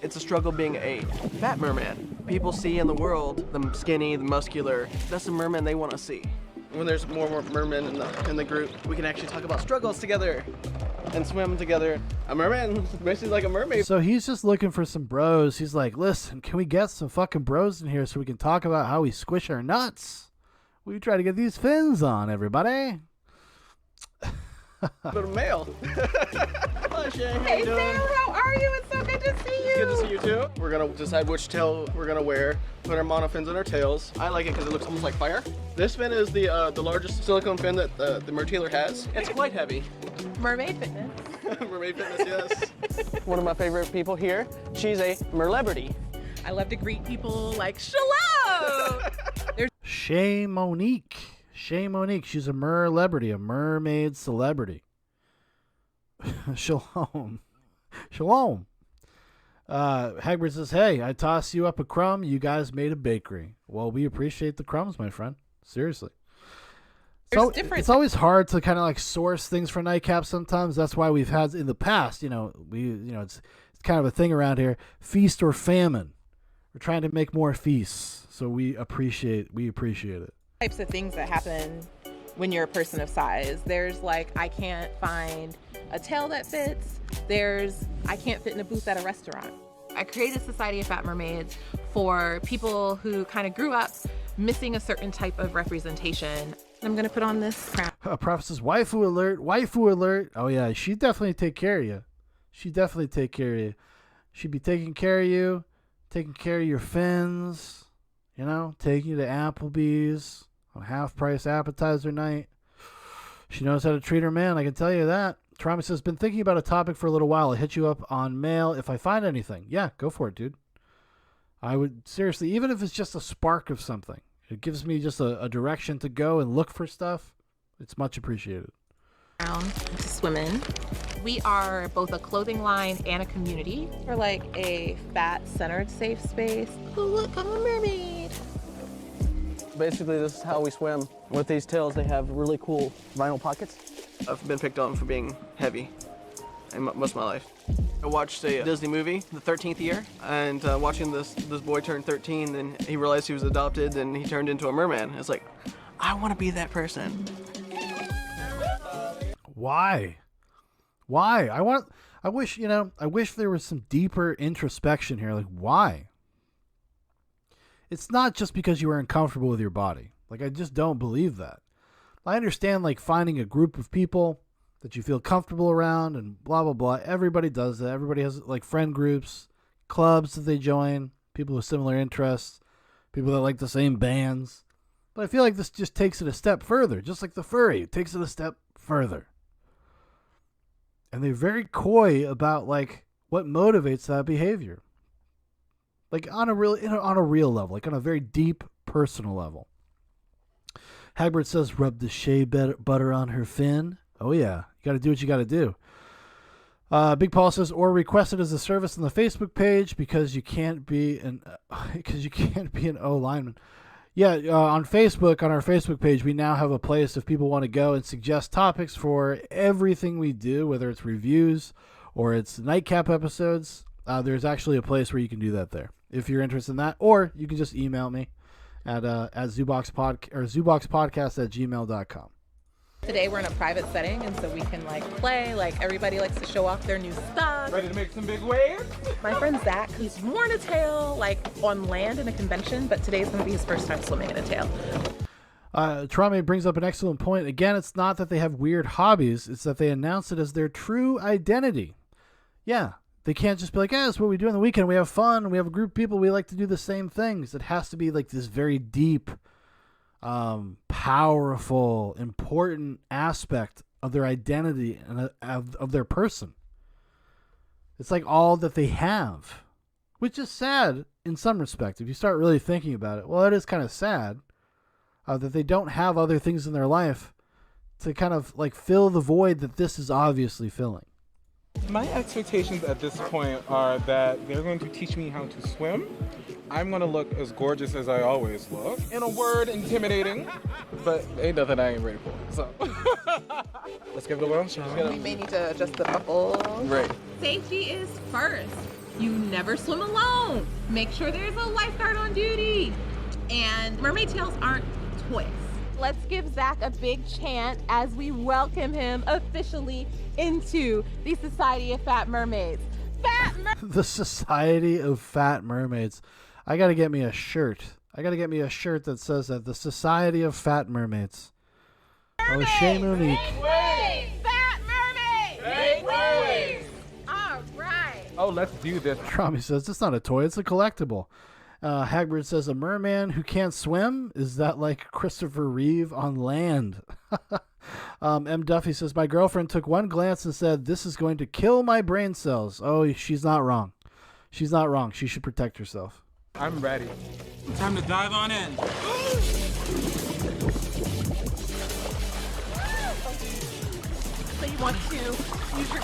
It's a struggle being a fat merman. People see in the world the skinny, the muscular. That's the merman they want to see. When there's more mermen in the group, we can actually talk about struggles together and swim together. A merman is basically like a mermaid. So he's just looking for some bros. He's like, listen, can we get some fucking bros in here so we can talk about how we squish our nuts? We try to get these fins on, everybody. But a male. Hi, Shay. How Hey you doing? Sam, how are you? It's so good to see you. Good to see you too. We're gonna decide which tail we're gonna wear. Put our monofins on our tails. I like it because it looks almost like fire. This fin is the largest silicone fin that the Mertealer has. It's quite heavy. Mermaid fitness. Mermaid fitness, yes. One of my favorite people here. She's a merlebrity. I love to greet people like shalom. Shay Monique. Shay Monique. She's a merlebrity, a mermaid celebrity. Shalom. Shalom. Hagbard says, hey, I toss you up a crumb. You guys made a bakery. Well, we appreciate the crumbs, my friend. Seriously. So it's always hard to kind of like source things for Nightcap sometimes. That's why we've had in the past, it's kind of a thing around here, feast or famine. We're trying to make more feasts. So we appreciate it. Types of things that happen when you're a person of size. There's like, I can't find a tail that fits. I can't fit in a booth at a restaurant. I created Society of Fat Mermaids for people who kind of grew up missing a certain type of representation. I'm going to put on this crown. Prophet says, waifu alert, waifu alert. Oh yeah, she'd definitely take care of you. She'd definitely take care of you. She'd be taking care of you, taking care of your fins, taking you to Applebee's on half-price appetizer night. She knows how to treat her man, I can tell you that. Travis says, been thinking about a topic for a little while. I'll hit you up on mail if I find anything. Yeah, go for it, dude. I would, seriously, even if it's just a spark of something. It gives me just a direction to go and look for stuff. It's much appreciated. To swim in. We are both a clothing line and a community. We're like a fat-centered safe space. Oh, look, I'm a mermaid. Basically, this is how we swim. With these tails, they have really cool vinyl pockets. I've been picked on for being heavy in most of my life. I watched a Disney movie, the 13th year, and watching this boy turn 13, and he realized he was adopted, and he turned into a merman. It's like, I want to be that person. Why? I wish there was some deeper introspection here. Like, why? It's not just because you were uncomfortable with your body. Like, I just don't believe that. I understand, like, finding a group of people that you feel comfortable around and blah, blah, blah. Everybody does that. Everybody has, like, friend groups, clubs that they join, people with similar interests, people that like the same bands. But I feel like this just takes it a step further, just like the furry. It takes it a step further. And they're very coy about, like, what motivates that behavior. Like, on a real level, like on a very deep, personal level. Hagbert says, rub the shea butter on her fin. Oh, yeah. You got to do what you got to do. Big Paul says, or request it as a service on the Facebook page because you can't be an O lineman. Yeah, on Facebook, on our Facebook page, we now have a place if people want to go and suggest topics for everything we do, whether it's reviews or it's nightcap episodes. There's actually a place where you can do that there if you're interested in that, or you can just email me at zooboxpodcast@gmail.com. Today we're in a private setting, and so we can play. Everybody likes to show off their new stuff. Ready to make some big waves? My friend Zach, he's worn a tail on land in a convention, but today's going to be his first time swimming in a tail. Trame brings up an excellent point. Again, it's not that they have weird hobbies, it's that they announce it as their true identity. Yeah, they can't just be like, that's what we do on the weekend. We have fun. We have a group of people. We like to do the same things. It has to be this very deep, powerful, important aspect of their identity and of their person. It's all that they have, which is sad in some respect. If you start really thinking about it, well, it is kind of sad that they don't have other things in their life to kind of fill the void that this is obviously filling. My expectations at this point are that they're going to teach me how to swim. I'm going to look as gorgeous as I always look. In a word, intimidating. But ain't nothing I ain't ready for. So let's give it a whirl, shall we? We may need to adjust the buckle. Right. Safety is first. You never swim alone. Make sure there's a lifeguard on duty. And mermaid tails aren't toys. Let's give Zach a big chant as we welcome him officially into the Society of Fat Mermaids. The Society of Fat Mermaids. I got to get me a shirt. I got to get me a shirt that says that. The Society of Fat Mermaids. Oh, Shea Monique. Fat Mermaids! Make waves! All right. Oh, let's do this. Trami says, it's not a toy, it's a collectible. Hagbard says, a merman who can't swim? Is that like Christopher Reeve on land? M. Duffy says, my girlfriend took one glance and said, this is going to kill my brain cells. Oh, she's not wrong. She's not wrong. She should protect herself. I'm ready. Time to dive on in. So you want to use your...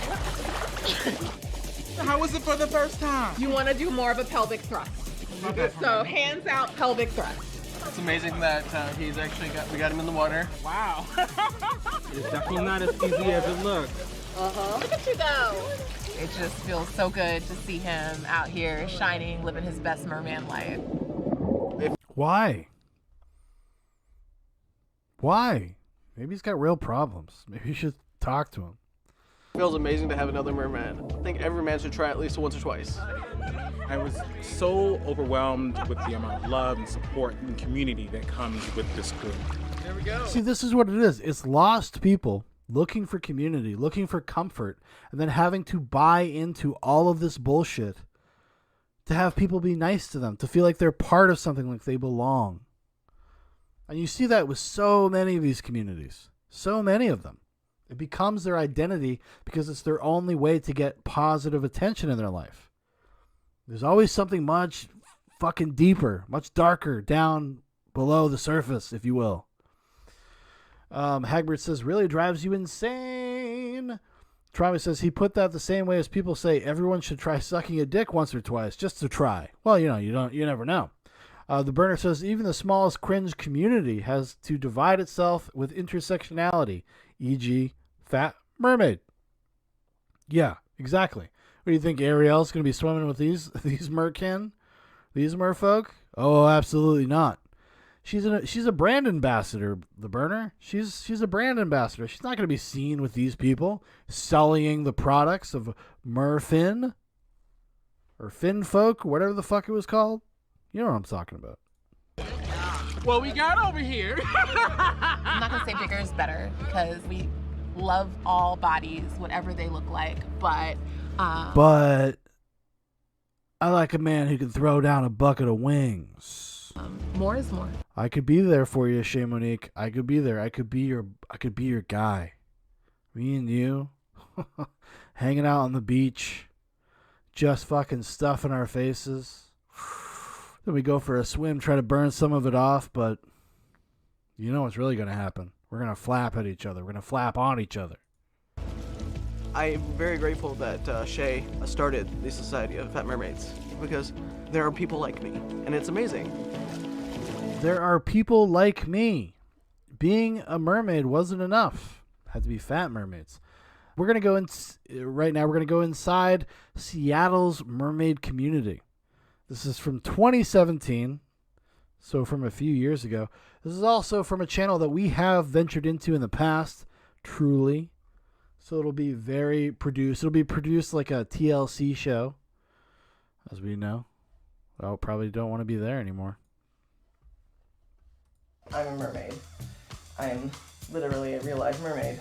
How was it for the first time? You want to do more of a pelvic thrust. So hands out, pelvic thrust. It's amazing that he's actually we got him in the water. Wow. It's definitely not as easy as it looks. Look at you go. It just feels so good to see him out here shining, living his best merman life. Why? Why? Maybe he's got real problems. Maybe you should talk to him. It feels amazing to have another merman. I think every man should try at least once or twice. I was so overwhelmed with the amount of love and support and community that comes with this group. There we go. See, this is what it is. It's lost people looking for community, looking for comfort, and then having to buy into all of this bullshit to have people be nice to them, to feel like they're part of something, like they belong. And you see that with so many of these communities, so many of them. It becomes their identity because it's their only way to get positive attention in their life. There's always something much fucking deeper, much darker down below the surface, if you will. Hagbert says, really drives you insane. Travis says, he put that the same way as people say everyone should try sucking a dick once or twice, just to try. Well, you never know. The burner says, even the smallest cringe community has to divide itself with intersectionality, e.g., fat mermaid. Yeah, exactly. What do you think, Ariel's going to be swimming with these merkin? These merfolk? Oh, absolutely not. She's a brand ambassador, the burner. She's a brand ambassador. She's not going to be seen with these people sullying the products of Merfin or Finfolk, whatever the fuck it was called. You know what I'm talking about. What we got over here? I'm not going to say bigger is better because we love all bodies, whatever they look like, but I like a man who can throw down a bucket of wings. More is more. I could be there for you, Shea Monique. I could be there. I could be your guy. Me and you hanging out on the beach, just fucking stuffing our faces. Then we go for a swim, try to burn some of it off, but you know what's really going to happen. We're going to flap at each other. We're going to flap on each other. I'm very grateful that Shay started the Society of Fat Mermaids because there are people like me, and it's amazing. There are people like me. Being a mermaid wasn't enough. Had to be fat mermaids. We're going to go in right now. We're going to go inside Seattle's mermaid community. This is from 2017, so from a few years ago. This is also from a channel that we have ventured into in the past, Truly. So it'll be very produced. It'll be produced like a TLC show, as we know. I probably don't want to be there anymore. I'm a mermaid. I'm literally a real life mermaid.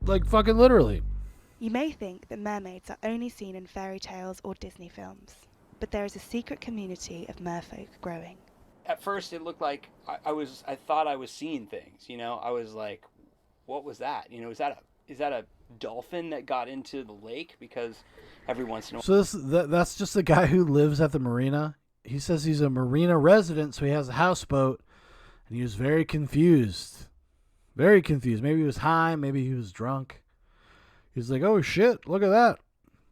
Like fucking literally. You may think that mermaids are only seen in fairy tales or Disney films, but there is a secret community of merfolk growing. At first, it looked like I thought I was seeing things. You know, I was like, "What was that? You know, is that a dolphin that got into the lake?" Because every once in a while. So that's just a guy who lives at the marina. He says he's a marina resident, so he has a houseboat, and he was very confused. Very confused. Maybe he was high, maybe he was drunk. He's like, "Oh shit, look at that.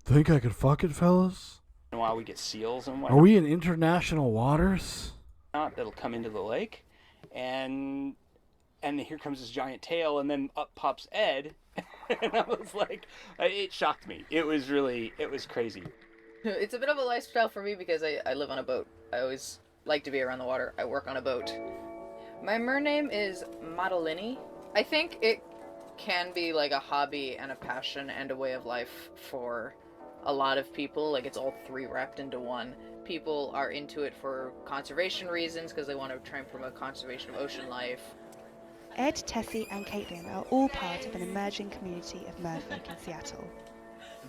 Think I could fuck it, fellas? In a while, we get seals and Are whatnot. we in international waters?" That'll come into the lake, and here comes this giant tail, and then up pops Ed, and I was like, it shocked me. It was crazy. It's a bit of a lifestyle for me because I live on a boat. I always like to be around the water. I work on a boat. My mer name is Madeline. I think it can be like a hobby and a passion and a way of life for a lot of people. Like, it's all three wrapped into one. People are into it for conservation reasons because they want to try and promote conservation of ocean life. Ed, Tessie and Caitlin are all part of an emerging community of merfolk in Seattle.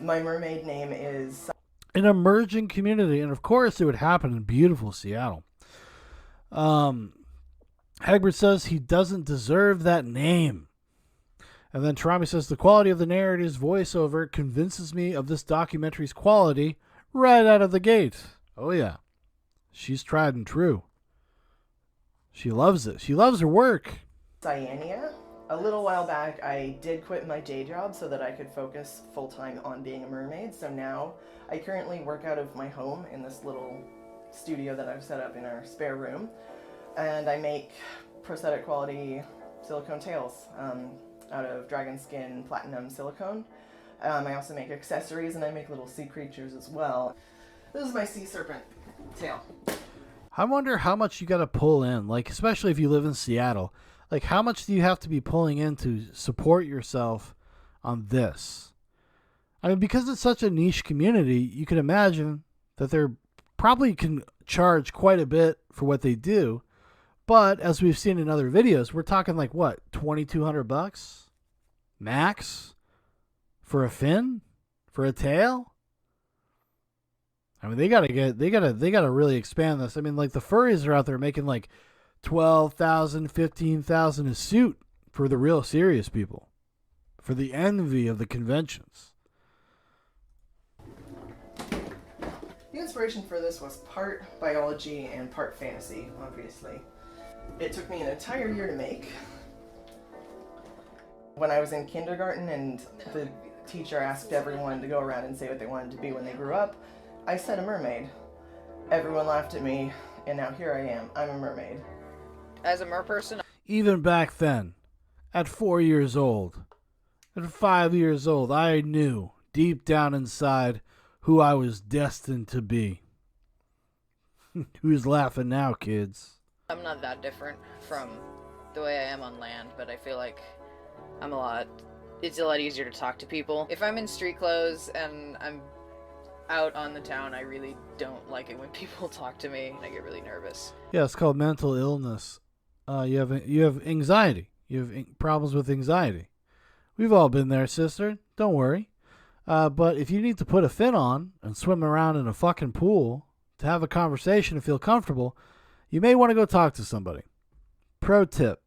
My mermaid name is... An emerging community, and of course it would happen in beautiful Seattle. Hagbert says he doesn't deserve that name. And then Tarami says, the quality of the narrator's voiceover convinces me of this documentary's quality right out of the gate. Oh yeah. She's tried and true. She loves it. She loves her work. Cyania. A little while back, I did quit my day job so that I could focus full-time on being a mermaid. So now I currently work out of my home in this little studio that I've set up in our spare room. And I make prosthetic quality silicone tails out of dragon skin platinum silicone. I also make accessories, and I make little sea creatures as well. This is my sea serpent tail. I wonder how much you got to pull in, like, especially if you live in Seattle. Like, how much do you have to be pulling in to support yourself on this? I mean, because it's such a niche community, you can imagine that they're probably can charge quite a bit for what they do. But as we've seen in other videos, we're talking like what, $2,200 max for a fin, for a tail. I mean, they gotta really expand this. I mean, like the furries are out there making like $12,000, $15,000 a suit for the real serious people, for the envy of the conventions. The inspiration for this was part biology and part fantasy, obviously. It took me an entire year to make. When I was in kindergarten and the teacher asked everyone to go around and say what they wanted to be when they grew up, I said a mermaid. Everyone laughed at me, and now here I am. I'm a mermaid. As a mer person, Even back then, at 4 years old, at 5 years old, I knew deep down inside who I was destined to be. Who's laughing now, kids? I'm not that different from the way I am on land, but I feel like it's a lot easier to talk to people. If I'm in street clothes and I'm out on the town, I really don't like it when people talk to me, and I get really nervous. Yeah, it's called mental illness. You have anxiety. You have problems with anxiety. We've all been there, sister. Don't worry. But if you need to put a fin on and swim around in a fucking pool to have a conversation and feel comfortable, you may want to go talk to somebody. Pro tip.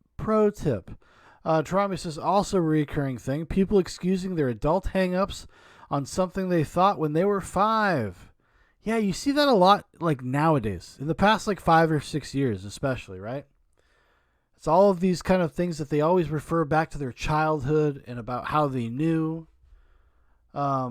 Traumi says also a recurring thing. People excusing their adult hang-ups on something they thought when they were 5. Yeah, you see that a lot like nowadays. In the past like 5 or 6 years especially, right? It's all of these kind of things that they always refer back to their childhood and about how they knew. How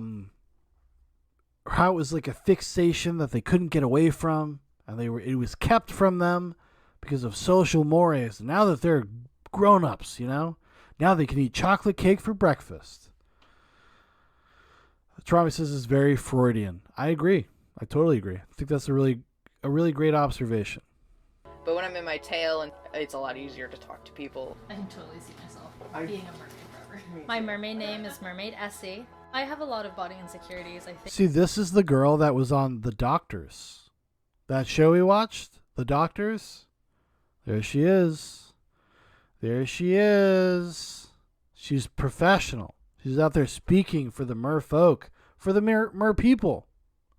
it was like a fixation that they couldn't get away from, and it was kept from them because of social mores. And now that they're grown-ups, now they can eat chocolate cake for breakfast. Traumi says it's very Freudian. I agree. I totally agree. I think that's a really great observation. But when I'm in my tail, and it's a lot easier to talk to people. I can totally see myself being a mermaid forever. My mermaid name is Mermaid Essie. I have a lot of body insecurities, I think. See, this is the girl that was on The Doctors. That show we watched, The Doctors. There she is. There she is. She's professional. She's out there speaking for the merfolk, for the merpeople,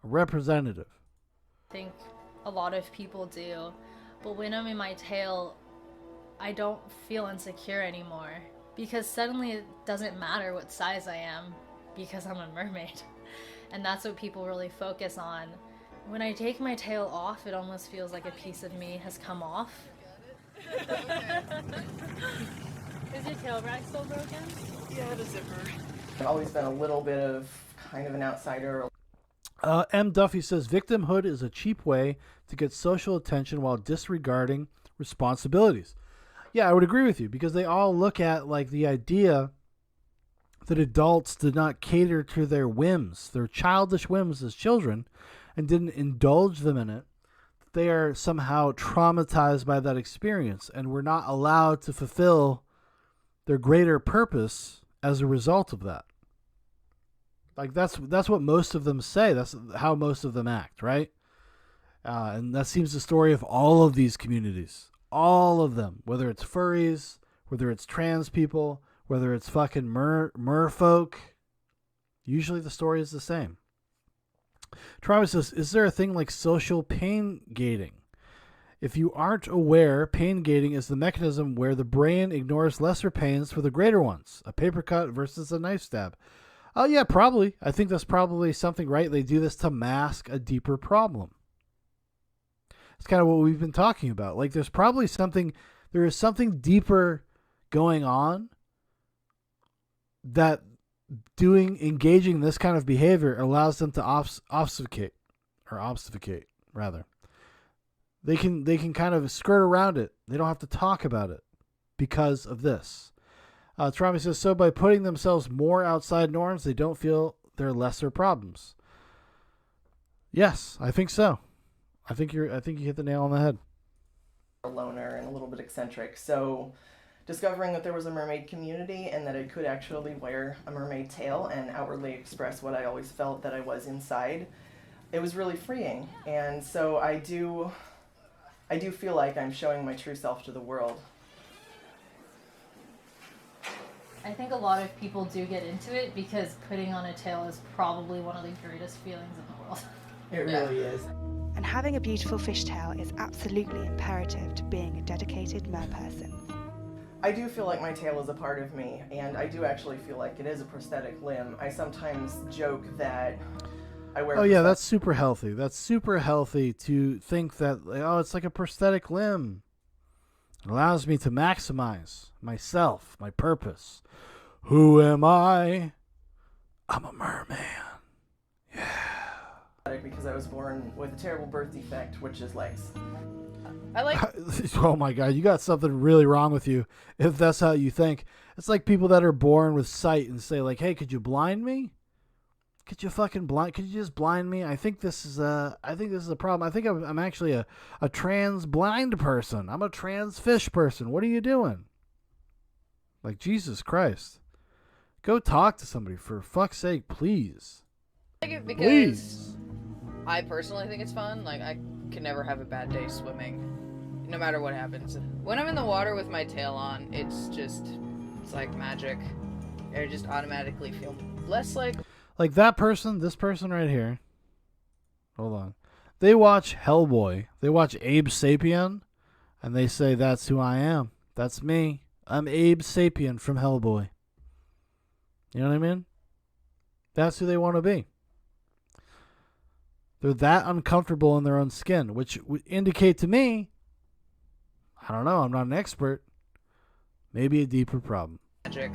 a representative. I think a lot of people do. But when I'm in my tail, I don't feel insecure anymore. Because suddenly it doesn't matter what size I am because I'm a mermaid. And that's what people really focus on. When I take my tail off, it almost feels like a piece of me has come off. Is your tail rack still broken? Yeah, the zipper. I've always been a little bit of kind of an outsider. M. Duffy says victimhood is a cheap way to get social attention while disregarding responsibilities. Yeah, I would agree with you because they all look at like the idea that adults did not cater to their whims, their childish whims as children, and didn't indulge them in it. They are somehow traumatized by that experience and were not allowed to fulfill their greater purpose as a result of that. Like that's what most of them say. That's how most of them act, right? And that seems the story of all of these communities. All of them. Whether it's furries, whether it's trans people, whether it's fucking merfolk. Usually the story is the same. Travis says, is there a thing like social pain gating? If you aren't aware, pain gating is the mechanism where the brain ignores lesser pains for the greater ones. A paper cut versus a knife stab. Oh, yeah, probably. I think that's probably something, right? They do this to mask a deeper problem. It's kind of what we've been talking about. Like, there is something deeper going on that engaging this kind of behavior allows them to obfuscate, rather. They can kind of skirt around it. They don't have to talk about it because of this. Traumi says, so by putting themselves more outside norms, they don't feel their lesser problems. Yes, I think so. I think you hit the nail on the head. A loner and a little bit eccentric. So discovering that there was a mermaid community and that I could actually wear a mermaid tail and outwardly express what I always felt that I was inside, it was really freeing. And so I do feel like I'm showing my true self to the world. I think a lot of people do get into it because putting on a tail is probably one of the greatest feelings in the world. It really is. And having a beautiful fishtail is absolutely imperative to being a dedicated merperson. I do feel like my tail is a part of me, and I do actually feel like it is a prosthetic limb. I sometimes joke that I wear... Oh, yeah, that's super healthy. That's super healthy to think that, oh, it's like a prosthetic limb. It allows me to maximize myself, my purpose. Who am I? I'm a merman. Because I was born with a terrible birth defect, which is legs. I like... Oh my God, you got something really wrong with you if that's how you think. It's like people that are born with sight and say like, hey, could you blind me? Could you just blind me? I think this is a problem. I think I'm actually a trans blind person. I'm a trans fish person. What are you doing? Like, Jesus Christ. Go talk to somebody for fuck's sake, please. I like it because please. I personally think it's fun. Like, I can never have a bad day swimming, no matter what happens. When I'm in the water with my tail on, it's like magic. I just automatically feel less like... Like this person right here. Hold on. They watch Hellboy. They watch Abe Sapien, and they say, that's who I am. That's me. I'm Abe Sapien from Hellboy. You know what I mean? That's who they want to be. They're that uncomfortable in their own skin, which would indicate to me, I don't know, I'm not an expert, maybe a deeper problem. Magic.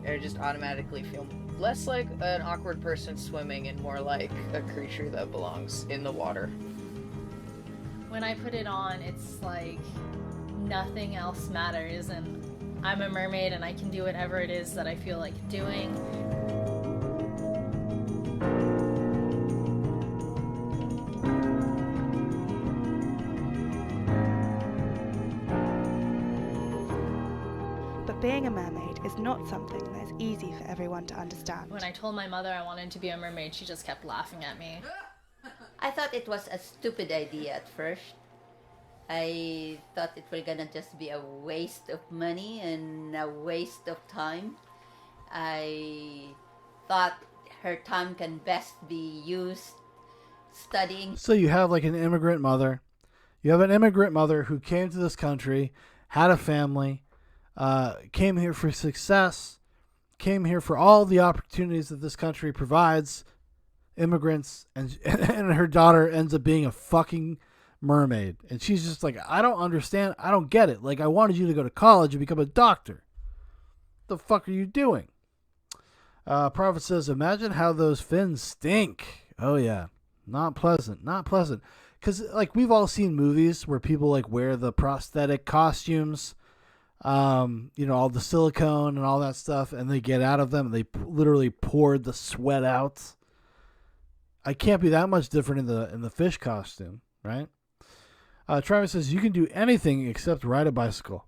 I just automatically feel less like an awkward person swimming and more like a creature that belongs in the water. When I put it on, it's like nothing else matters, and I'm a mermaid and I can do whatever it is that I feel like doing. But being a mermaid is not something that is easy for everyone to understand. When I told my mother I wanted to be a mermaid, she just kept laughing at me. I thought it was a stupid idea at first. I thought it was gonna just be a waste of money and a waste of time. I thought her time can best be used studying. So you have like an immigrant mother. You have an immigrant mother who came to this country, had a family, came here for success, came here for all the opportunities that this country provides immigrants, and her daughter ends up being a fucking mermaid. And she's just like, I don't understand. I don't get it. Like, I wanted you to go to college and become a doctor. What the fuck are you doing? Prophet says, imagine how those fins stink. Oh, yeah. Not pleasant. Not pleasant. Because, like, we've all seen movies where people, like, wear the prosthetic costumes, you know, all the silicone and all that stuff, and they get out of them, and they literally poured the sweat out. I can't be that much different in the fish costume, right? Travis says, you can do anything except ride a bicycle.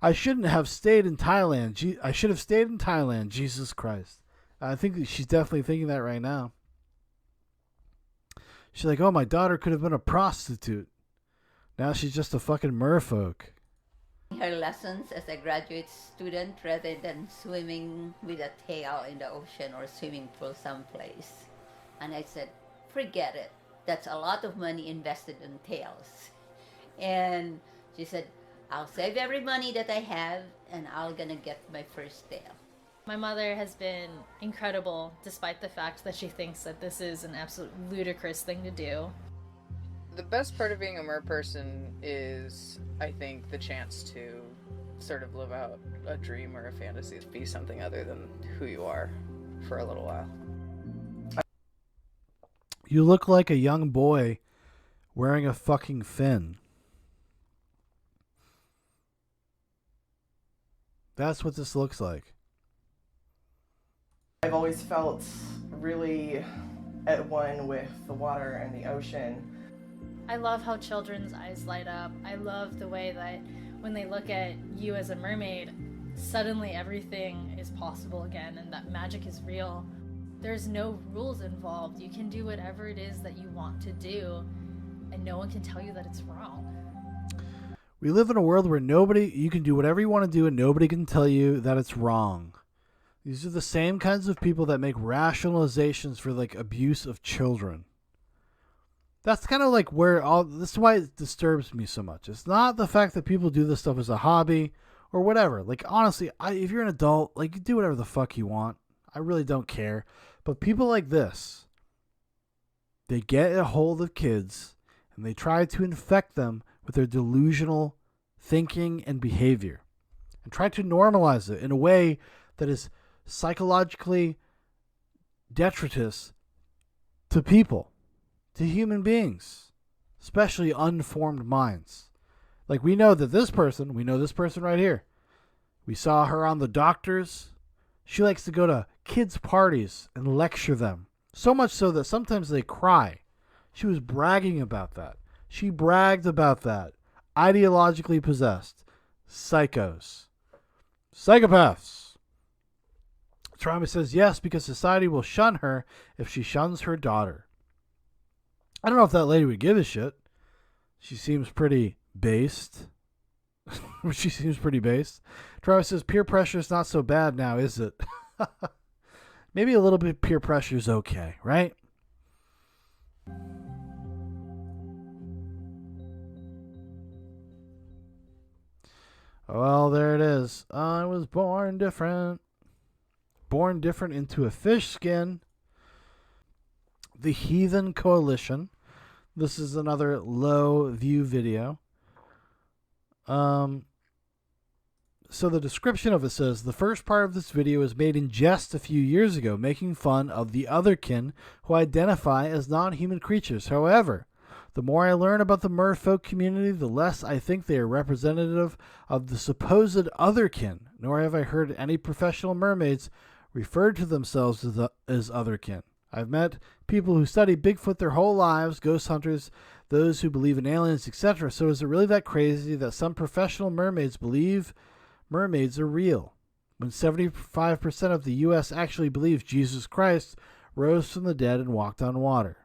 I shouldn't have stayed in Thailand. I should have stayed in Thailand. Jesus Christ. I think that she's definitely thinking that right now. She's like, oh, my daughter could have been a prostitute. Now she's just a fucking merfolk. Her lessons as a graduate student rather than swimming with a tail in the ocean or swimming pool someplace. And I said, forget it. That's a lot of money invested in tails. And she said, I'll save every money that I have and I'm gonna get my first tail. My mother has been incredible, despite the fact that she thinks that this is an absolute ludicrous thing to do. The best part of being a mer person is, I think, the chance to sort of live out a dream or a fantasy, be something other than who you are for a little while. You look like a young boy wearing a fucking fin. That's what this looks like. I've always felt really at one with the water and the ocean. I love how children's eyes light up. I love the way that when they look at you as a mermaid, suddenly everything is possible again and that magic is real. There's no rules involved. You can do whatever it is that you want to do, and no one can tell you that it's wrong. We live in a world where you can do whatever you want to do and nobody can tell you that it's wrong. These are the same kinds of people that make rationalizations for like abuse of children. That's kind of like this is why it disturbs me so much. It's not the fact that people do this stuff as a hobby or whatever. Like, honestly, if you're an adult, like, you do whatever the fuck you want. I really don't care. But people like this, they get a hold of kids and they try to infect them with their delusional thinking and behavior and try to normalize it in a way that is psychologically detritus to people, to human beings, especially unformed minds. Like, we know this person right here. We saw her on The Doctors. She likes to go to kids' parties and lecture them. So much so that sometimes they cry. She was bragging about that. She bragged about that. Ideologically possessed. Psychos. Psychopaths. Trauma says yes, because society will shun her if she shuns her daughter. I don't know if that lady would give a shit. She seems pretty based. She seems pretty based. Travis says peer pressure is not so bad now, is it? Maybe a little bit peer pressure is okay, right? Well, there it is. I was born different. Born different into a fish skin. The Heathen Coalition. This is another low view video. So the description of it says, the first part of this video was made in jest a few years ago, making fun of the otherkin who identify as non-human creatures. However, the more I learn about the merfolk community, the less I think they are representative of the supposed otherkin, nor have I heard any professional mermaids refer to themselves as otherkin. I've met people who study Bigfoot their whole lives, ghost hunters, those who believe in aliens, etc. So is it really that crazy that some professional mermaids believe mermaids are real, when 75% of the U.S. actually believes Jesus Christ rose from the dead and walked on water?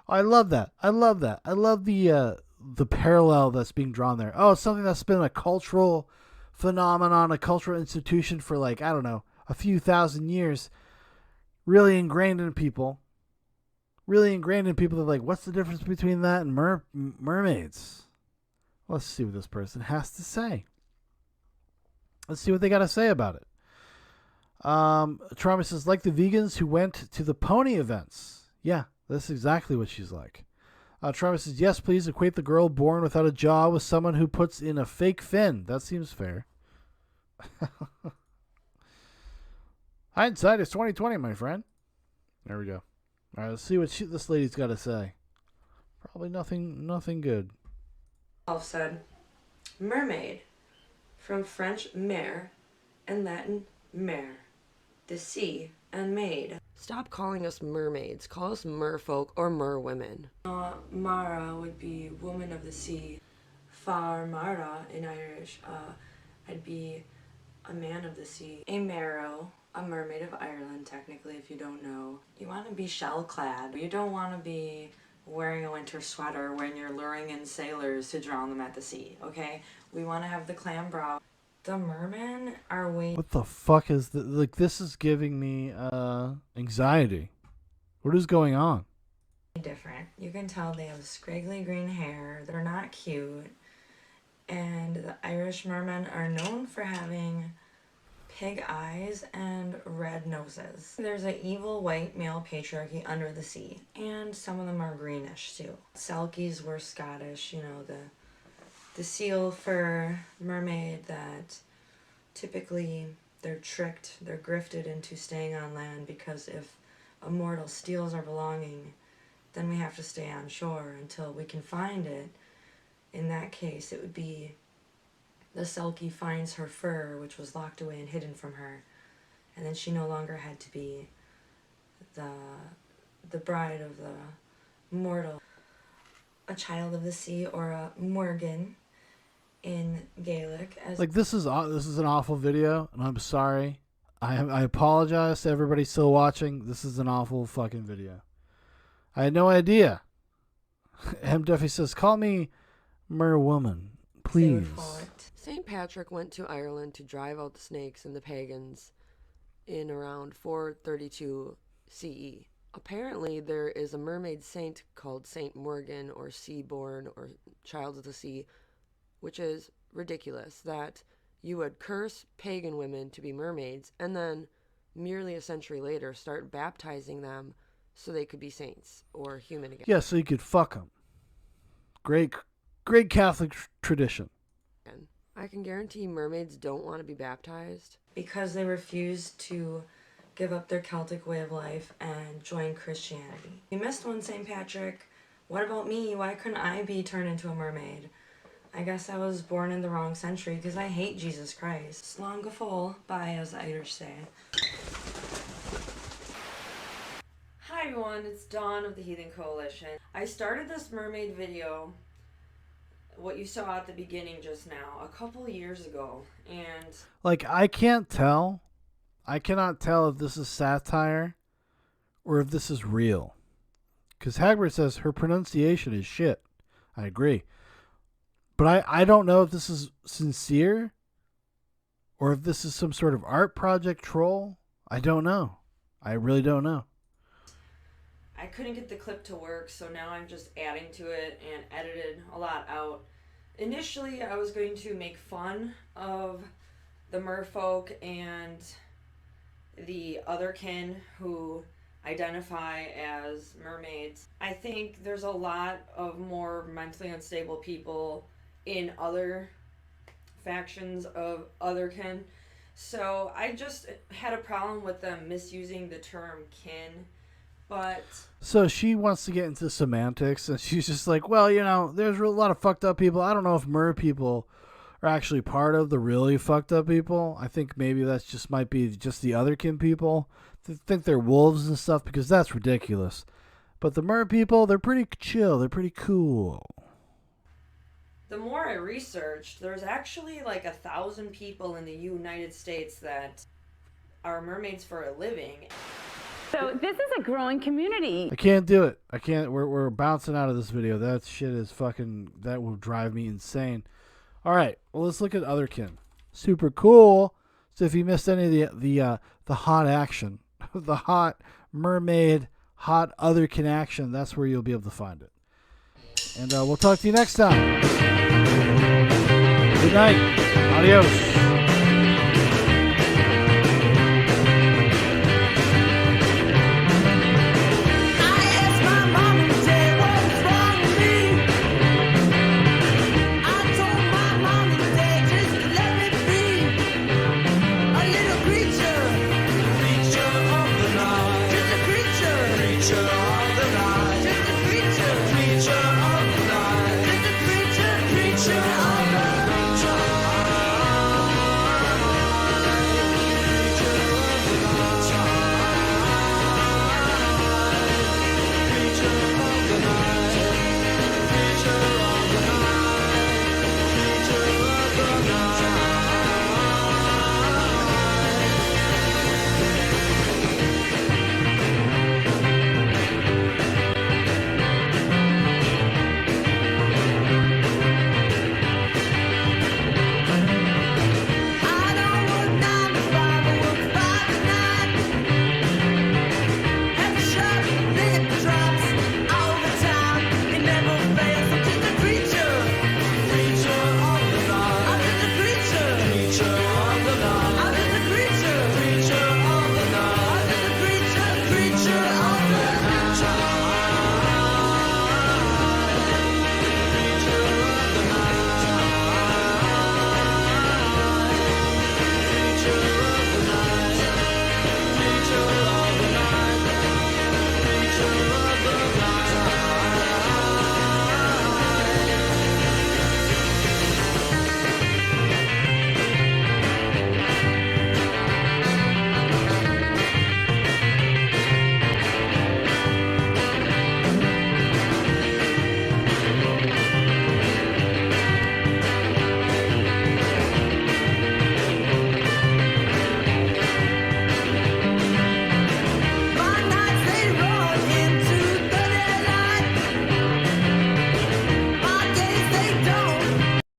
I love that. I love that. I love the parallel that's being drawn there. Oh, it's something that's been a cultural phenomenon, a cultural institution for like, I don't know, a few thousand years, really ingrained in people. Really ingrained in people. They're like, what's the difference between that and mermaids? Let's see what this person has to say. Let's see what they got to say about it. Trauma says, like the vegans who went to the pony events. Yeah, that's exactly what she's like. Trauma says, yes, please equate the girl born without a jaw with someone who puts in a fake fin. That seems fair. Hindsight is 2020, my friend. There we go. All right, let's see what this lady's got to say. Probably nothing good. Said, mermaid, from French mer and Latin mare, the sea, and maid. Stop calling us mermaids. Call us merfolk or merwomen. Mara would be woman of the sea. Far Mara in Irish, I'd be a man of the sea. A marrow, a mermaid of Ireland, technically, if you don't know. You want to be shell-clad. You don't want to be wearing a winter sweater when you're luring in sailors to drown them at the sea, okay? We want to have the clam brow. The mermen are way... What the fuck is this? Like, this is giving me anxiety. What is going on? different. You can tell they have scraggly green hair. They're not cute. And the Irish mermen are known for having pig eyes and red noses. There's an evil white male patriarchy under the sea, and some of them are greenish too. Selkies were Scottish, you know, the seal fur mermaid that typically they're tricked, they're grifted into staying on land, because if a mortal steals our belonging, then we have to stay on shore until we can find it. In that case, it would be the Selkie finds her fur, which was locked away and hidden from her, and then she no longer had to be the bride of the mortal. A child of the sea, or a Morgan in Gaelic. Like, this is an awful video, and I'm sorry. I apologize to everybody still watching. This is an awful fucking video. I had no idea. M. Duffy says, call me Merwoman, please. St. Patrick went to Ireland to drive out the snakes and the pagans in around 432 CE. Apparently, there is a mermaid saint called Saint Morgan, or Seaborn, or Child of the Sea, which is ridiculous that you would curse pagan women to be mermaids and then merely a century later start baptizing them so they could be saints or human again. Yeah, so you could fuck them. Great Catholic tradition. I can guarantee mermaids don't want to be baptized. Because they refused to give up their Celtic way of life and join Christianity. You missed one, St. Patrick. What about me? Why couldn't I be turned into a mermaid? I guess I was born in the wrong century because I hate Jesus Christ. Slán go fóill, bye, as the Irish say. Hi everyone, it's Dawn of the Heathen Coalition. I started this mermaid video, what you saw at the beginning just now, a couple years ago, and... Like, I cannot tell if this is satire or if this is real. Because Hagbard says her pronunciation is shit. I agree. But I don't know if this is sincere or if this is some sort of art project troll. I don't know. I really don't know. I couldn't get the clip to work, so now I'm just adding to it and edited a lot out. Initially, I was going to make fun of the merfolk and the otherkin who identify as mermaids. I think there's a lot of more mentally unstable people in other factions of otherkin. So I just had a problem with them misusing the term kin. But So she wants to get into semantics, and she's just like, well, you know, there's a lot of fucked up people. I don't know if Merpeople are actually part of the really fucked up people. I think maybe that's just might be just the otherkin people. They think they're wolves and stuff, because that's ridiculous. But the Merpeople, they're pretty chill. They're pretty cool. the more I researched, there's actually like 1,000 people in the United States that are mermaids for a living. So this is a growing community. I can't do it. I can't. We're bouncing out of this video. That shit is fucking. That will drive me insane. All right. Well, let's look at otherkin. Super cool. So if you missed any of the hot action, the hot mermaid, hot otherkin action, that's where you'll be able to find it. And we'll talk to you next time. Good night. Adios.